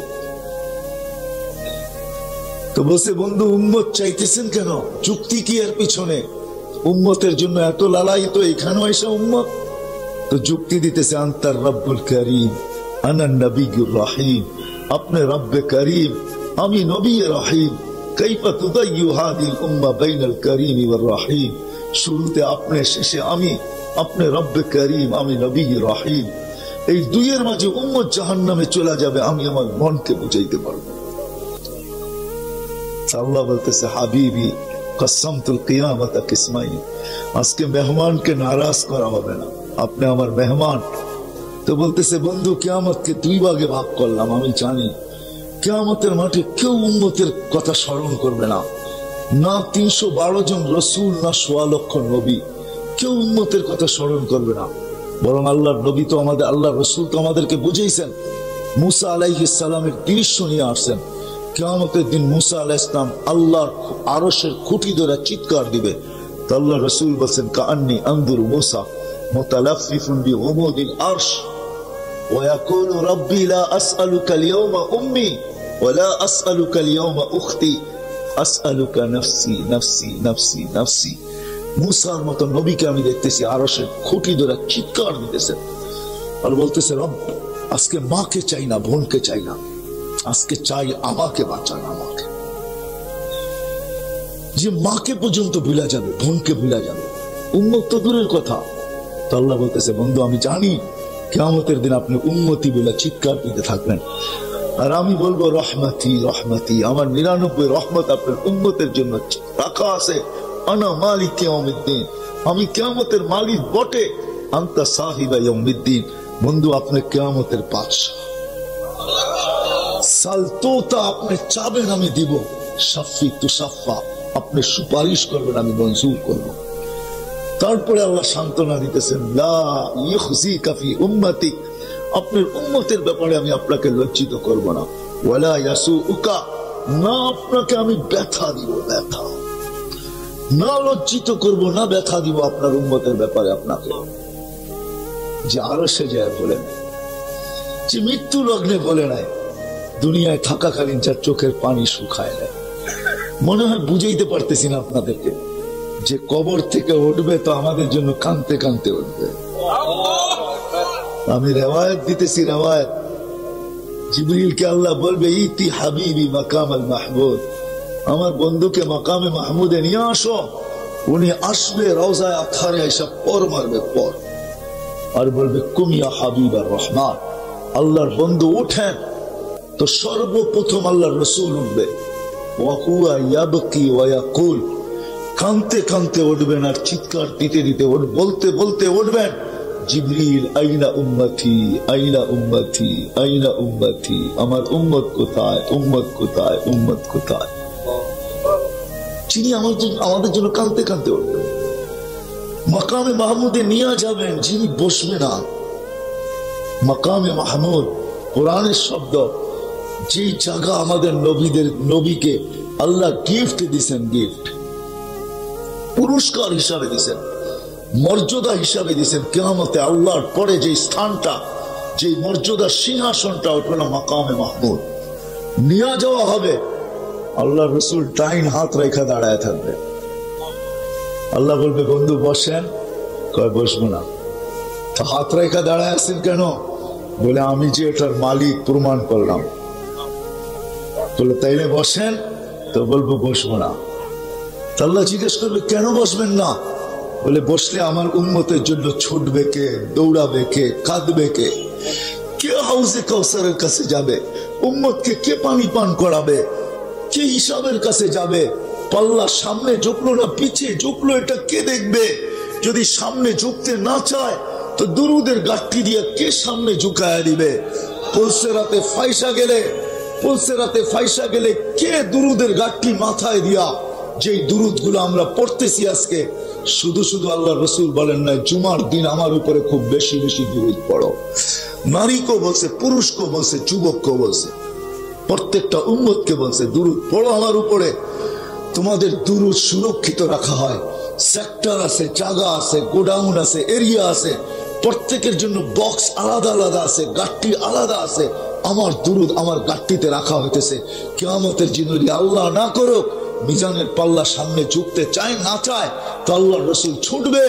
তো বলছে বন্ধু উম্মত চাইতেছেন কেন? যুক্তি কি এর পিছনে? উম্মতের জন্য এত লালাই, তো এখানেও এসে উম্মত। তো যুক্তি দিতেছে আনতার রব্বুল করিম আনা নবিয়ুর রহিম, আপনি রব্বে করিম, আমি নবী রহিম। কাইফা তুদাইয়ু হাদিল উম্মাহ বাইনাল করিম ওয়ার রহিম, শুরুতে আপনি, শেষে আমি, আপনি রব্বে করিম, আমি নবী রহিম। এই দুইয়ের মাঝে উম্মত জাহান্নামে চলে যাবে, আমি আমার মনকে বুঝাইতে পারবো। আল্লাহ বলতেছে হাবিবি কসমতুল কিয়ামাতা কিসমাইন, আজকে মেহমানকে নারাজ করা হবে না, আপনি আমার মেহমান। তো বলতেছে বন্ধু কিয়ামতকে দুই ভাগে ভাগ করলাম, আমি জানি কিয়ামতের মাঠে কেউ উম্মতের কথা স্মরণ করবে না, না 312 জন রসুল, না 1.25 লক্ষ নবী, কেউ উম্মতের কথা স্মরণ করবে না। বরং আল্লাহর নবী তো আমাদের, আল্লাহ রসুল তো আমাদেরকে বুঝাইছেন। মুসা আলাইহিস সালামের দৃশ্য নিয়ে আসছেন। কিয়ামতের দিন মুসা আলাইহিস সালাম আল্লাহর আরশের খুঁটি ধরে চিৎকার দিবে। তো আল্লাহ রসুল বলছেন কাআন্নী আনজুরু মুসা মুতালাফফিফুন বিউমুদিল আরশ ওয়া ইয়াকুলু রাব্বি লা আসআলুকা আল-ইয়াওমা উম্মি ওয়া লা আসআলুকা আল-ইয়াওমা উখতি আসআলুকা নাফসি নাফসি নাফসি নাফসি। মুসার মতো নবীকে আমি দেখতেছি আরশের খুঁটি ধরে চিৎকার দিতেছেন আর বলতেছে রব আজকে মাকে চাই না, বোনকে চাই না, আজকে চাই আমাকে বাঁচান, আমাকে। যে মাকে পর্যন্ত ভুলা যাবে, বোনকে ভুলা যাবে, উম্মত তো দূরের কথা। তো আল্লাহ বলতেছে বন্ধু আমি জানি কিয়ামতের দিন আপনি উম্মতি বলে চিৎকার দিতে থাকবেন, আর আমি বলবো রহমতি রহমতি, আমার 99 রহমত আপনার উম্মতের জন্য রাখা আছে। আনা মালিক ইয়াউমিদ্দিন, আমি কিয়ামতের মালিক বটে। আনতা সাহিবা ইয়াউমিদ্দিন, বন্ধু আপনি কিয়ামতের বাদশা। সালতোতা, আপনি চাবেন আমি দিব। শাফি তুসাফা, আপনি সুপারিশ করবেন আমি মঞ্জুর করব। তারপরে আল্লাহ সান্ত্বনা দিতেছেন লা ইউখজিকা ফি উম্মতিক, আপনার উম্মতের ব্যাপারে আমি আপনাকে লজ্জিত করব না। ওয়ালা ইয়াসুউকা, না আপনাকে আমি ব্যথা দিব, ব্যথা না, লজ্জিত করব না, ব্যথা দিব আপনার উম্মতের ব্যাপারে আপনাকে। যে আরো সে যায় বলে নাই, যে মৃত্যু লগ্নে বলে নাই, দুনিয়ায় থাকাকালীন যার চোখের পানি শুকায় নেয়। মনে হয় বুঝাইতে পারতেছি না আপনাদেরকে, যে কবর থেকে উঠবে তো আমাদের জন্য কাঁদতে কাঁদতে উঠবে। আমি রেওয়ায়ত দিতেছি, রেওয়ায়ত, জিবরিলকে আল্লাহ বলবে ইতি হাবিবি মাকাম আল মাহমুদ, আমার বন্ধুকে মাকামে মাহমুদে নিয়ে আসো। উনি আসবে, রওজায়ে আতহারে এসে পর মারবে, পর, আর বলবে কুমিয়া হাবিব আর রহমান, আল্লাহর বন্ধু উঠেন। তো সর্বপ্রথম আল্লাহর রসুল উঠবে, ওয়াকুয়া ইয়াবকি ওয়া ইয়াকুল, কাঁদতে কাঁদতে উঠবেন আর চিৎকার দিতে দিতে বলতে বলতে উঠবেন, জিবরিল আইনা উম্মতি আইনা উম্মতি আইনা উম্মতি, আমার উম্মত কোথায়, উম্মত কোথায়, উম্মত কোথায়। যিনি আমাদের জন্য কাঁদতে কাঁদতে উঠবেন, মাকামে মাহমুদে নিয়ে যাবেন, যিনি বসবে না। মাকামে মাহমুদ কোরআনের শব্দ, যে জায়গা আমাদের নবীকে আল্লাহ গিফট দিয়েছেন, গিফট পুরস্কার হিসাবে দিয়েছেন, মর্যাদা হিসাবে দিয়েছেন। কিয়ামতে আল্লাহর পরে যে স্থানটা, যে মর্যাদার সিংহাসনটা, ওঠে না মাকামে মাহমুদ, নিয়ে যাওয়া হবে। আল্লাহ রসুল ডাইন হাত রেখা দাঁড়ায় থাকবে। আল্লাহ বলবে বন্ধু বসেন, কয় বসবো না। তো হাত রেখা দাঁড়ায় আছেন কেন? বলে আমি যে এটার মালিক প্রমাণ করলাম। বলে তাইলে বসেন, তো বলবো বসবো না। আল্লাহ জিজ্ঞেস করবে কেন বসবেন না? বলে বসলে আমার উম্মতের জন্য ছুটবে কে, দৌড়াবে কে, কাঁদবে কে, কে হাউজে কাউসারের কাছে যাবে, উম্মতকে কে পানি পান করাবে, কে হিসাবের কাছে যাবে। পাল্লা সামনে ঝুঁকলো না পিছিয়ে ঝুঁকলো, এটা কে দেখবে? যদি সামনে ঝুঁকতে না চায় তো দুরুদের গাঠি দিয়ে কে সামনে ঝুঁকায় দিবে? পুলসেরাতে ফাইসা গেলে কে দুরুদের গাঠটি মাথায় দিয়া যে দুরুদ গুলো আমরা পড়তেছি আজকে, শুধু শুধু আল্লাহ রসুল বলেন না জুমার দিন আমার উপরে খুব বেশি বেশি দুরুদ পড়ো। নারীকেও বলছে, পুরুষকেও বলছে, যুবককেও বলছে, প্রত্যেকটা উম্মতকে বলছে দুরুদ পড়ো আমার উপরে। তোমাদের দুরুদ সুরক্ষিত রাখা হয়, সেক্টর আছে, জায়গা আছে, গোডাউন আছে, এরিয়া আছে, প্রত্যেকের জন্য বক্স আলাদা আলাদা আছে, গাঠটি আলাদা আছে। আমার দুরুদ আমার গাঠটিতে রাখা হইতেছে। কিয়ামতের দিন যদি আল্লাহ না করুক মিজানের পাল্লা সামনে ঝুঁকতে চায় না চায়, তো আল্লাহ রসুল ছুটবে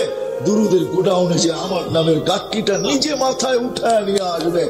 দুরুদের গোডাউনে, যে আমার নামের গাঠটিটা নিজে মাথায় উঠায় নিয়ে আসবে।